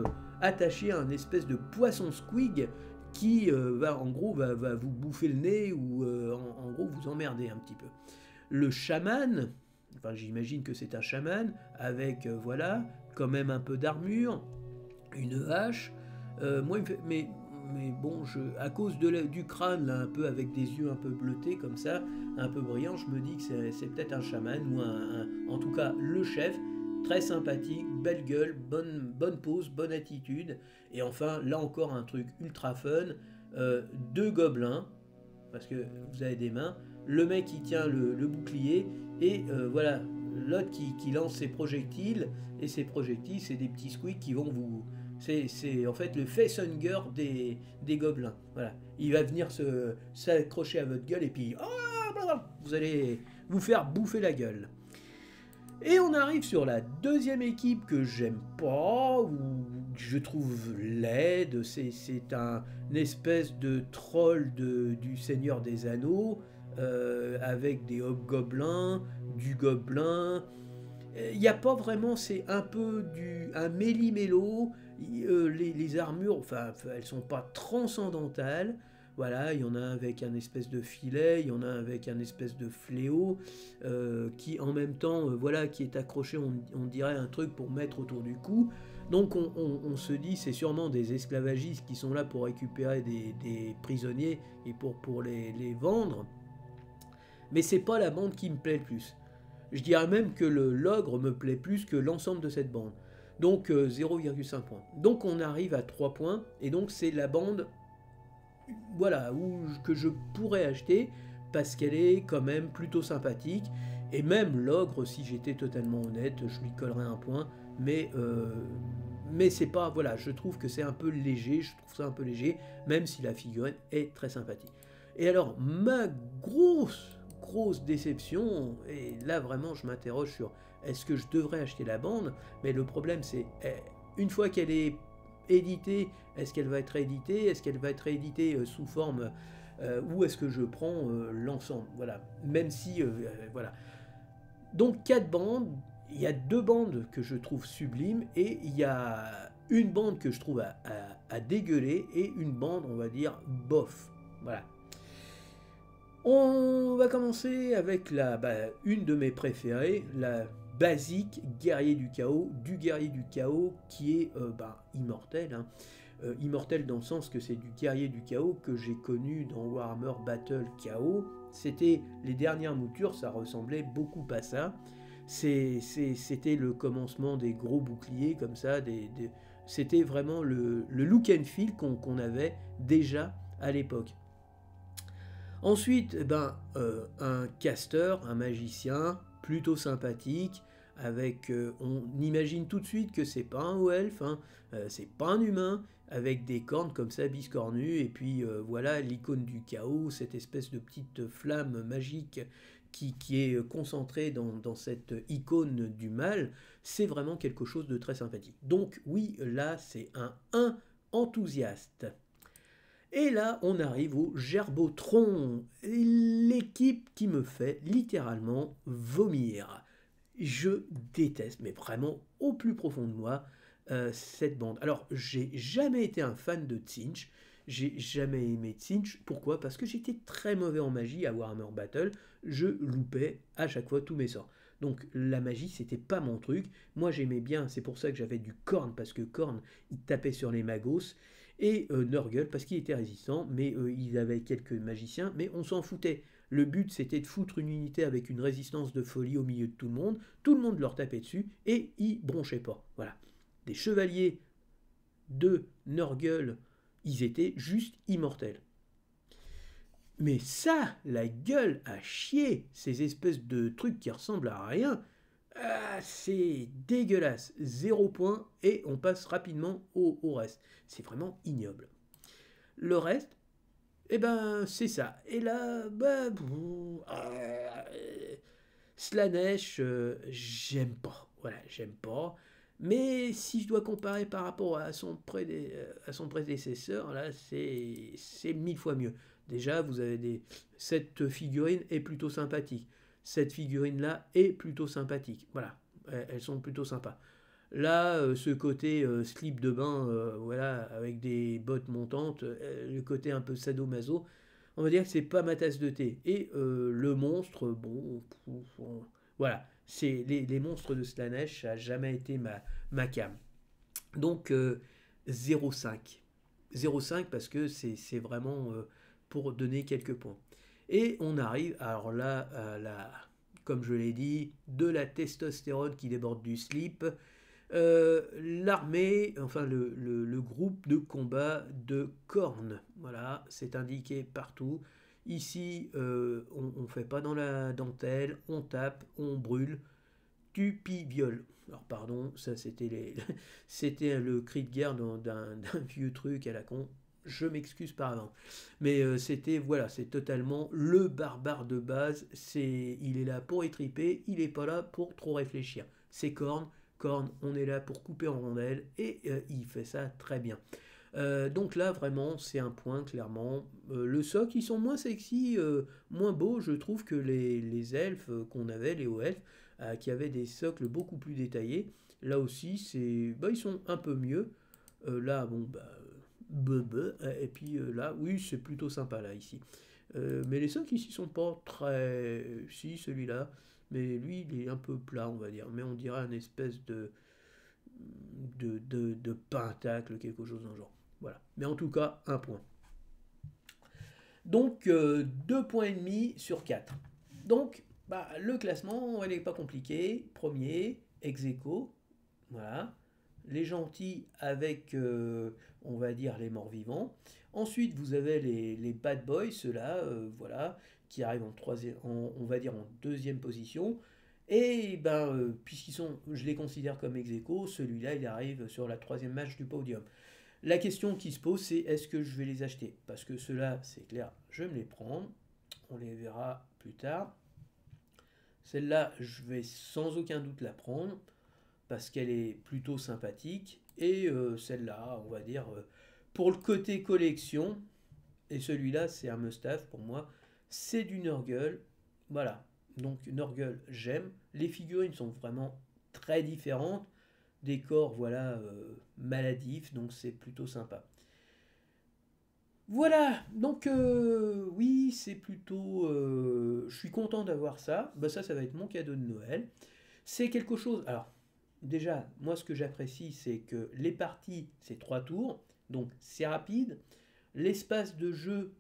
S1: attaché un espèce de poisson squig qui va vous bouffer le nez ou en gros vous emmerder un petit peu. Le chaman, enfin j'imagine que c'est un chaman, avec voilà, quand même un peu d'armure, une hache, mais bon, à cause du crâne, là, un peu avec des yeux un peu bleutés comme ça, un peu brillants, je me dis que c'est peut-être un chaman, ou en tout cas le chef, très sympathique, belle gueule, bonne pose, bonne attitude, et enfin, là encore un truc ultra fun, 2 gobelins, parce que vous avez des mains, le mec qui tient le bouclier, et voilà, l'autre qui lance ses projectiles, et ces projectiles, c'est des petits squeaks qui vont vous... C'est en fait le facehunger des gobelins. Voilà. Il va venir s'accrocher à votre gueule et puis vous allez vous faire bouffer la gueule. Et on arrive sur la deuxième équipe que j'aime pas, ou que je trouve laide. C'est une espèce de troll du Seigneur des Anneaux, avec des hobgoblins, du gobelin. Il n'y a pas vraiment, c'est un peu un méli-mélo. Les armures, enfin, elles sont pas transcendantales. Voilà, il y en a un avec un espèce de filet, il y en a un avec un espèce de fléau, qui en même temps, voilà, qui est accroché, on dirait un truc pour mettre autour du cou. Donc on se dit, c'est sûrement des esclavagistes qui sont là pour récupérer des prisonniers et pour les vendre. Mais c'est pas la bande qui me plaît le plus. Je dirais même que l'ogre me plaît plus que l'ensemble de cette bande. Donc 0,5 points. Donc on arrive à 3 points, et donc c'est la bande, voilà, que je pourrais acheter, parce qu'elle est quand même plutôt sympathique, et même l'ogre, si j'étais totalement honnête, je lui collerais un point, mais c'est pas, voilà, je trouve que c'est un peu léger, je trouve ça un peu léger, même si la figurine est très sympathique. Et alors, ma grosse déception, et là vraiment je m'interroge sur est-ce que je devrais acheter la bande, mais le problème c'est, une fois qu'elle est éditée, est-ce qu'elle va être rééditée, est-ce qu'elle va être rééditée sous forme, ou est-ce que je prends l'ensemble, voilà, même si, voilà. Donc 4 bandes, il y a 2 bandes que je trouve sublimes, et il y a une bande que je trouve à dégueuler, et une bande, on va dire, bof, voilà. On va commencer avec une de mes préférées, la basique guerrier du chaos qui est immortel. Hein. Immortel dans le sens que c'est du guerrier du chaos que j'ai connu dans Warhammer Battle Chaos. C'était les dernières moutures, ça ressemblait beaucoup à ça. C'était le commencement des gros boucliers comme ça. C'était vraiment le look and feel qu'on avait déjà à l'époque. Ensuite, un caster, un magicien, plutôt sympathique, avec, on imagine tout de suite que c'est pas un haut elfe, hein, c'est pas un humain, avec des cornes comme ça biscornues, et puis voilà l'icône du chaos, cette espèce de petite flamme magique qui est concentrée dans cette icône du mal, c'est vraiment quelque chose de très sympathique. Donc oui, là c'est un 1 enthousiaste. Et là, on arrive au Gerbotron, l'équipe qui me fait littéralement vomir. Je déteste, mais vraiment au plus profond de moi, cette bande. Alors, j'ai jamais été un fan de Tzeentch, j'ai jamais aimé Tzeentch. Pourquoi? Parce que j'étais très mauvais en magie à Warhammer Battle, je loupais à chaque fois tous mes sorts. Donc la magie, c'était pas mon truc. Moi, j'aimais bien, c'est pour ça que j'avais du Khorne, parce que Khorne, il tapait sur les magos, et Nurgle, parce qu'il était résistant, mais il avait quelques magiciens, mais on s'en foutait. Le but, c'était de foutre une unité avec une résistance de folie au milieu de tout le monde leur tapait dessus, et ils bronchaient pas. Voilà. Des chevaliers de Nurgle, ils étaient juste immortels. Mais ça, la gueule à chier, ces espèces de trucs qui ressemblent à rien, c'est dégueulasse. 0 point et on passe rapidement au reste. C'est vraiment ignoble. Le reste, eh ben, c'est ça. Et là, Slaanesh, j'aime pas. Voilà, j'aime pas. Mais si je dois comparer par rapport à son prédécesseur, là, c'est 1000 fois mieux. Déjà, cette figurine est plutôt sympathique. Cette figurine-là est plutôt sympathique. Voilà, elles sont plutôt sympas. Là, ce côté slip de bain, voilà, avec des bottes montantes, le côté un peu sadomaso, on va dire que c'est pas ma tasse de thé. Et le monstre, bon, voilà, c'est les monstres de Slaanesh, ça n'a jamais été ma cam. Donc 0,5. 0,5 parce que c'est vraiment pour donner quelques points. Et on arrive, alors là, comme je l'ai dit, de la testostérone qui déborde du slip, l'armée, enfin le groupe de combat de Khorne. Voilà, c'est indiqué partout. Ici, on ne fait pas dans la dentelle, on tape, on brûle, tue, pille, viole. Alors pardon, ça c'était le cri de guerre d'un vieux truc à la con. Je m'excuse par avant. Mais voilà, c'est totalement le barbare de base. Il est là pour étriper, il n'est pas là pour trop réfléchir. C'est Khorne. Khorne, on est là pour couper en rondelles et il fait ça très bien. Donc là, vraiment, c'est un point, clairement. Le soc, ils sont moins sexy, moins beaux, je trouve, que les elfes qu'on avait, les hauts elfes, qui avaient des socles beaucoup plus détaillés. Là aussi, ils sont un peu mieux. Là, bon, et puis là, oui, c'est plutôt sympa, là, ici. Mais les socles ici sont pas très... Si, celui-là. Mais lui, il est un peu plat, on va dire. Mais on dirait un espèce de pentacle, quelque chose dans le genre. Voilà. Mais en tout cas, un point. Donc, 2 points et demi sur 4. Donc, le classement, il n'est pas compliqué. Premier, ex aequo. Voilà. Les gentils avec, on va dire, les morts-vivants. Ensuite, vous avez les bad boys, ceux-là, voilà, qui arrivent on va dire en deuxième position. Et je les considère comme ex aequo, celui-là, il arrive sur la troisième marche du podium. La question qui se pose, c'est est-ce que je vais les acheter? Parce que ceux-là, c'est clair, je vais me les prendre. On les verra plus tard. Celle-là, je vais sans aucun doute la prendre parce qu'elle est plutôt sympathique. Et celle-là, on va dire, pour le côté collection, et celui-là, c'est un must-have pour moi, c'est du Nurgle. Voilà. Donc Nurgle, j'aime. Les figurines sont vraiment très différentes. Des corps, voilà, maladifs, donc c'est plutôt sympa. Voilà, donc oui, c'est plutôt... je suis content d'avoir ça. Ça va être mon cadeau de Noël. C'est quelque chose... Alors, déjà, moi, ce que j'apprécie, c'est que les parties, c'est 3 tours, donc c'est rapide. L'espace de jeu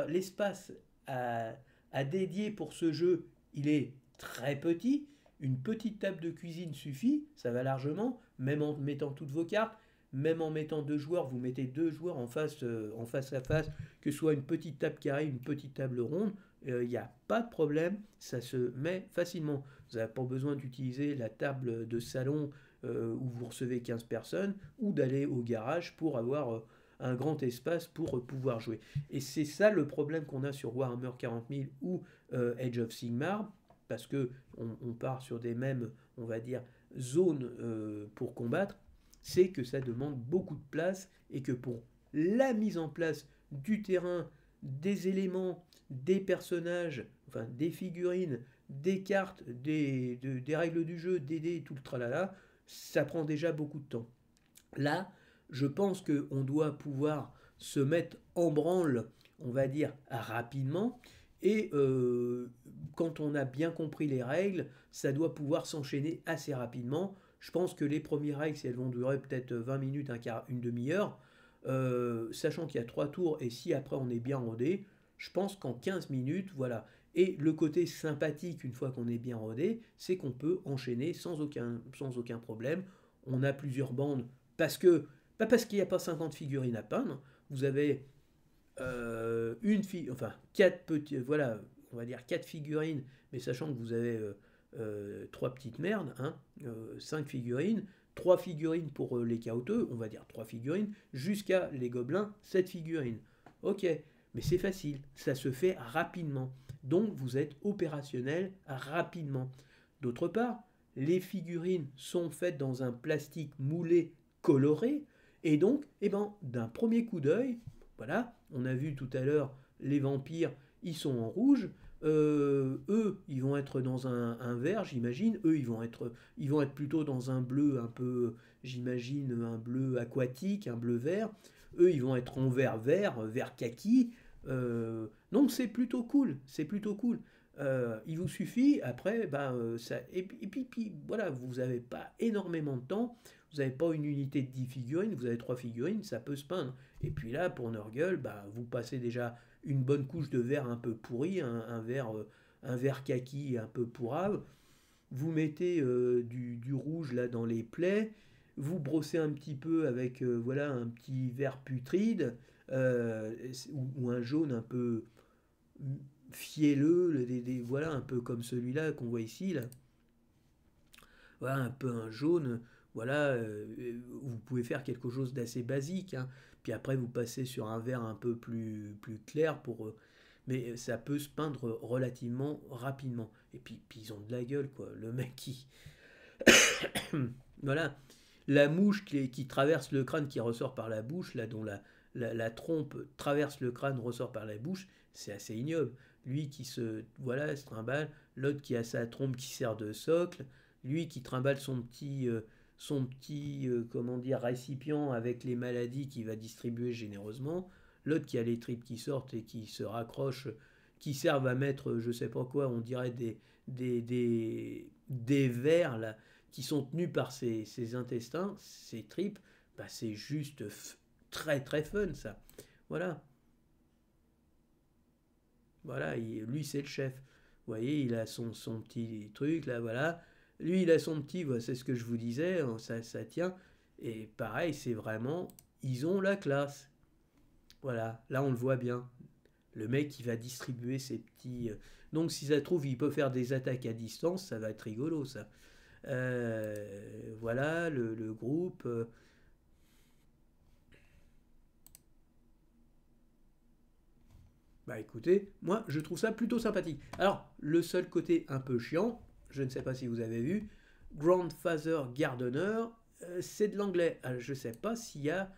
S1: l'espace à dédier pour ce jeu, il est très petit. Une petite table de cuisine suffit, ça va largement, même en mettant toutes vos cartes, même en mettant deux joueurs, vous mettez deux joueurs en face à face, que ce soit une petite table carrée, une petite table ronde, il n'y a pas de problème, ça se met facilement. Vous n'avez pas besoin d'utiliser la table de salon où vous recevez 15 personnes, ou d'aller au garage pour avoir un grand espace pour pouvoir jouer. Et c'est ça le problème qu'on a sur Warhammer 40 000 ou Age of Sigmar, parce que on part sur des mêmes, on va dire, zones pour combattre, c'est que ça demande beaucoup de place et que pour la mise en place du terrain, des éléments, des personnages, enfin des figurines, des cartes, des règles du jeu, des dés, tout le tralala, ça prend déjà beaucoup de temps. Là, je pense qu'on doit pouvoir se mettre en branle, on va dire, rapidement. Et quand on a bien compris les règles, ça doit pouvoir s'enchaîner assez rapidement. Je pense que les premières règles, si elles vont durer peut-être 20 minutes, un quart, une demi-heure, sachant qu'il y a 3 tours, et si après on est bien rodé, je pense qu'en 15 minutes, voilà. Et le côté sympathique, une fois qu'on est bien rodé, c'est qu'on peut enchaîner sans aucun problème. On a plusieurs bandes, parce que, pas parce qu'il n'y a pas 50 figurines à peindre, vous avez enfin, 4 petits, voilà, on va dire 4 figurines, mais sachant que vous avez 3 petites merdes, hein, 5 figurines, 3 figurines pour les caoteux, on va dire 3 figurines, jusqu'à les gobelins, 7 figurines. Ok, mais c'est facile, ça se fait rapidement. Donc vous êtes opérationnel rapidement. D'autre part, les figurines sont faites dans un plastique moulé coloré, et donc, eh ben, d'un premier coup d'œil, voilà, on a vu tout à l'heure les vampires, ils sont en rouge. Eux, ils vont être dans un vert, j'imagine. Eux, ils vont être plutôt dans un bleu un peu, j'imagine, un bleu aquatique, un bleu vert. Eux, ils vont être en vert kaki. Donc c'est plutôt cool, c'est plutôt cool. Il vous suffit, après, puis, voilà, vous n'avez pas énormément de temps, vous n'avez pas une unité de 10 figurines, vous avez 3 figurines, ça peut se peindre. Et puis là, pour Nurgle, vous passez déjà une bonne couche de verre un peu pourri, un vert kaki un peu pourrave, vous mettez du rouge là dans les plaies, vous brossez un petit peu avec voilà, un petit vert putride, ou un jaune un peu fielleux, voilà, un peu comme celui-là qu'on voit ici, là. Voilà, un peu un jaune, voilà, vous pouvez faire quelque chose d'assez basique, hein. Puis après vous passez sur un vert un peu plus clair mais ça peut se peindre relativement rapidement. Et puis ils ont de la gueule, quoi. Le mec qui... Voilà, la mouche qui traverse le crâne, qui ressort par la bouche, là, dont la trompe traverse le crâne, ressort par la bouche, c'est assez ignoble. Lui qui se trimballe, l'autre qui a sa trompe qui sert de socle, lui qui trimballe son petit comment dire, récipient avec les maladies qu'il va distribuer généreusement, l'autre qui a les tripes qui sortent et qui se raccrochent, qui servent à mettre, je sais pas quoi, on dirait des vers, là, qui sont tenus par ses intestins, ses tripes, c'est juste très très fun, ça. Voilà, voilà, lui c'est le chef. Vous voyez, il a son petit truc, là, voilà. Lui, il a son petit, voilà, c'est ce que je vous disais, hein, ça tient. Et pareil, c'est vraiment, ils ont la classe. Voilà, là on le voit bien. Le mec qui va distribuer ses petits... Donc si ça se trouve, il peut faire des attaques à distance, ça va être rigolo, ça. Voilà, le groupe. Bah écoutez, moi je trouve ça plutôt sympathique. Alors, le seul côté un peu chiant, je ne sais pas si vous avez vu, Grandfather Gardener, c'est de l'anglais. Je ne sais pas s'il y a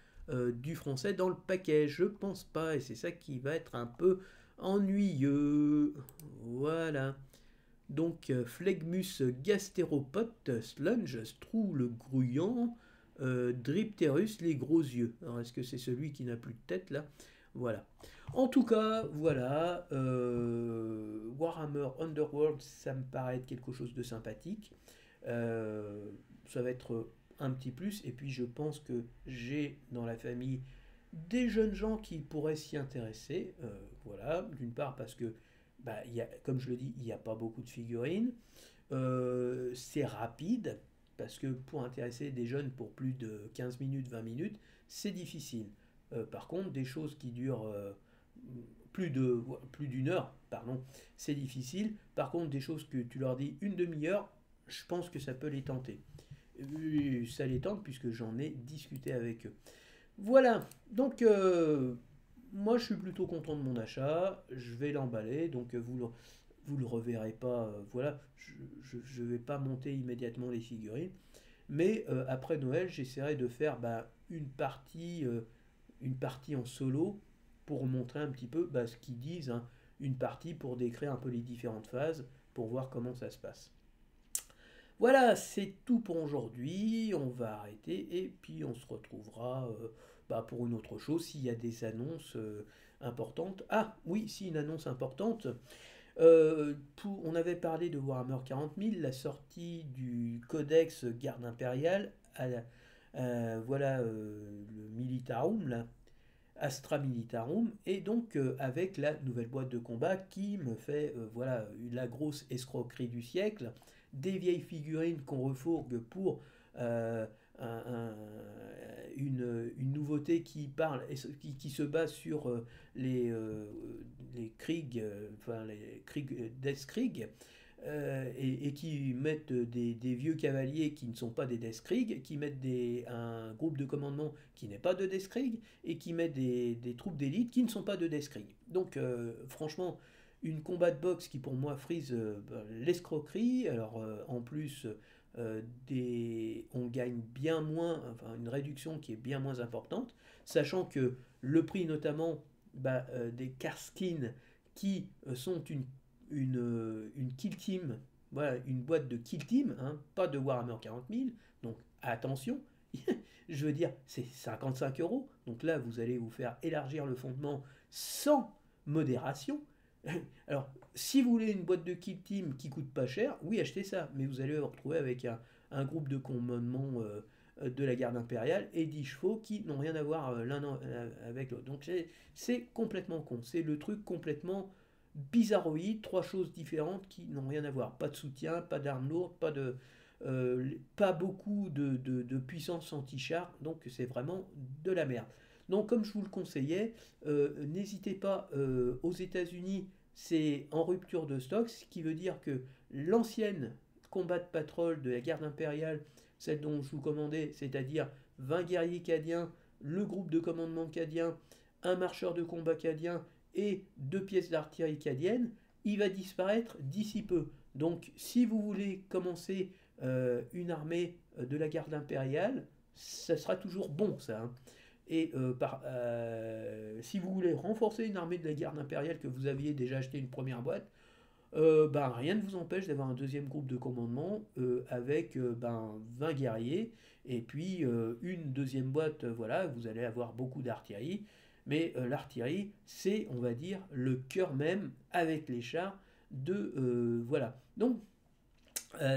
S1: du français dans le paquet, je pense pas, et c'est ça qui va être un peu ennuyeux. Voilà. Donc, Phlegmus gastéropode, Slunge, Strou le grouillant, Drypterus les gros yeux. Alors, est-ce que c'est celui qui n'a plus de tête là? Voilà. En tout cas, voilà. Warhammer Underworld, ça me paraît être quelque chose de sympathique. Ça va être un petit plus. Et puis, je pense que j'ai dans la famille des jeunes gens qui pourraient s'y intéresser. Voilà. D'une part, parce que comme je le dis, il n'y a pas beaucoup de figurines. C'est rapide. parce que pour intéresser des jeunes pour plus de 15 minutes, 20 minutes, c'est difficile. Par contre, des choses qui durent plus d'une heure, pardon, c'est difficile. Par contre, des choses que tu leur dis une demi-heure, je pense que ça peut les tenter. Ça les tente puisque j'en ai discuté avec eux. Voilà, donc moi je suis plutôt content de mon achat, je vais l'emballer, donc vous le reverrez pas, voilà, je vais pas monter immédiatement les figurines, mais après Noël j'essaierai de faire une partie en solo pour montrer un petit peu ce qu'ils disent, hein, une partie pour décrire un peu les différentes phases, pour voir comment ça se passe. Voilà, c'est tout pour aujourd'hui. On va arrêter et puis on se retrouvera pour une autre chose s'il y a des annonces importantes. Ah oui, si une annonce importante. On avait parlé de Warhammer 40 000, la sortie du codex Garde Impériale, voilà le Militarum, là, Astra Militarum, et donc avec la nouvelle boîte de combat qui me fait voilà la grosse escroquerie du siècle, des vieilles figurines qu'on refourgue pour euh, une nouveauté qui parle et qui se base sur les Krieg, enfin les Krieg, Deathkrieg, et qui mettent des vieux cavaliers qui ne sont pas des Deathkrieg, qui mettent un groupe de commandement qui n'est pas de Deathkrieg, et qui mettent des troupes d'élite qui ne sont pas de Deathkrieg. Donc franchement, une combat de boxe qui pour moi frise l'escroquerie. Alors en plus, on gagne bien moins, enfin une réduction qui est bien moins importante, sachant que le prix notamment des Karskins qui sont une kill team, voilà, une boîte de kill team, hein, pas de Warhammer 40 000, donc attention, je veux dire, c'est 55 euros, donc là vous allez vous faire élargir le fondement sans modération. Alors, si vous voulez une boîte de kill team qui coûte pas cher, oui, achetez ça, mais vous allez vous retrouver avec un groupe de commandement de la garde impériale et 10 chevaux qui n'ont rien à voir avec l'autre. Donc c'est complètement con, c'est le truc complètement bizarroïde, trois choses différentes qui n'ont rien à voir. Pas de soutien, pas d'armes lourdes, pas beaucoup de puissance anti-char, donc c'est vraiment de la merde. Donc comme je vous le conseillais, n'hésitez pas, aux États-Unis, c'est en rupture de stock, ce qui veut dire que l'ancienne combat de patrol de la garde impériale, celle dont je vous commandais, c'est-à-dire 20 guerriers cadiens, le groupe de commandement cadien, un marcheur de combat cadien et deux pièces d'artillerie cadienne, il va disparaître d'ici peu. Donc si vous voulez commencer une armée de la garde impériale, ça sera toujours bon ça, hein. Et si vous voulez renforcer une armée de la garde impériale que vous aviez déjà acheté une première boîte, rien ne vous empêche d'avoir un deuxième groupe de commandement avec 20 guerriers et puis une deuxième boîte, voilà, vous allez avoir beaucoup d'artillerie. Mais l'artillerie, c'est, on va dire, le cœur même avec les chars voilà. Donc,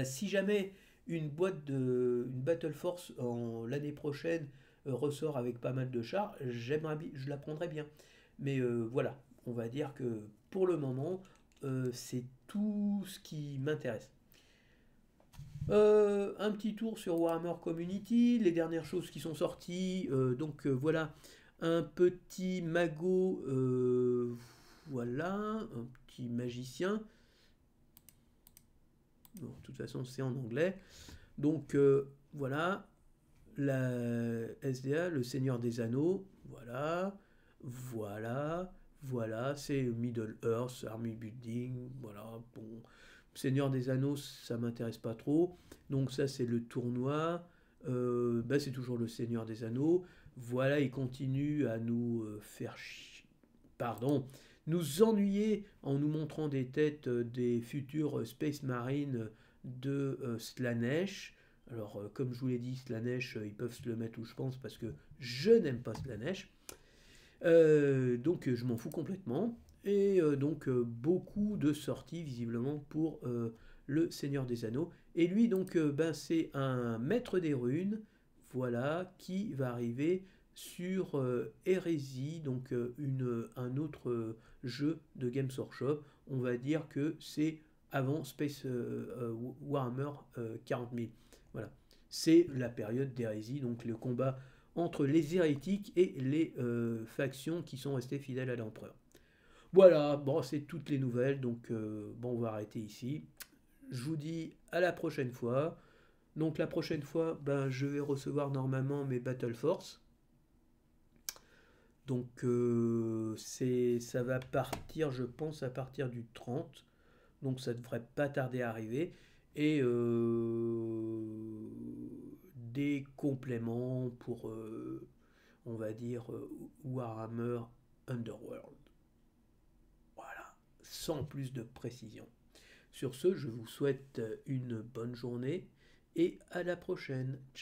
S1: si jamais une Battle Force l'année prochaine ressort avec pas mal de chars, je la prendrais bien. Mais voilà, on va dire que pour le moment, c'est tout ce qui m'intéresse. Un petit tour sur Warhammer Community, les dernières choses qui sont sorties. Voilà, un petit magot, voilà, un petit magicien. Bon, de toute façon, c'est en anglais. Donc voilà, la SDA, le Seigneur des Anneaux, voilà, voilà, voilà, c'est Middle Earth, Army Building, voilà, bon, Seigneur des Anneaux, ça m'intéresse pas trop, donc ça c'est le tournoi, c'est toujours le Seigneur des Anneaux, voilà, il continue à nous pardon, nous ennuyer en nous montrant des têtes des futurs Space Marines de Slaanesh. Alors, comme je vous l'ai dit, Slaanesh, ils peuvent se le mettre où je pense parce que je n'aime pas Slaanesh. Donc, je m'en fous complètement. Et beaucoup de sorties visiblement pour le Seigneur des Anneaux. Et lui, donc, c'est un maître des runes, voilà, qui va arriver sur Hérésie, donc un autre jeu de Games Workshop. On va dire que c'est avant Space Warhammer 40 000. Voilà. c'est la période d'hérésie, donc le combat entre les hérétiques et les factions qui sont restées fidèles à l'empereur. Voilà, bon, c'est toutes les nouvelles, donc bon, on va arrêter ici. Je vous dis à la prochaine fois. Donc la prochaine fois, ben, je vais recevoir normalement mes Battle Force. Donc ça va partir, je pense, à partir du 30. Donc ça devrait pas tarder à arriver. Et des compléments pour, on va dire, Warhammer Underworld. Voilà, sans plus de précision. Sur ce, je vous souhaite une bonne journée et à la prochaine. Ciao.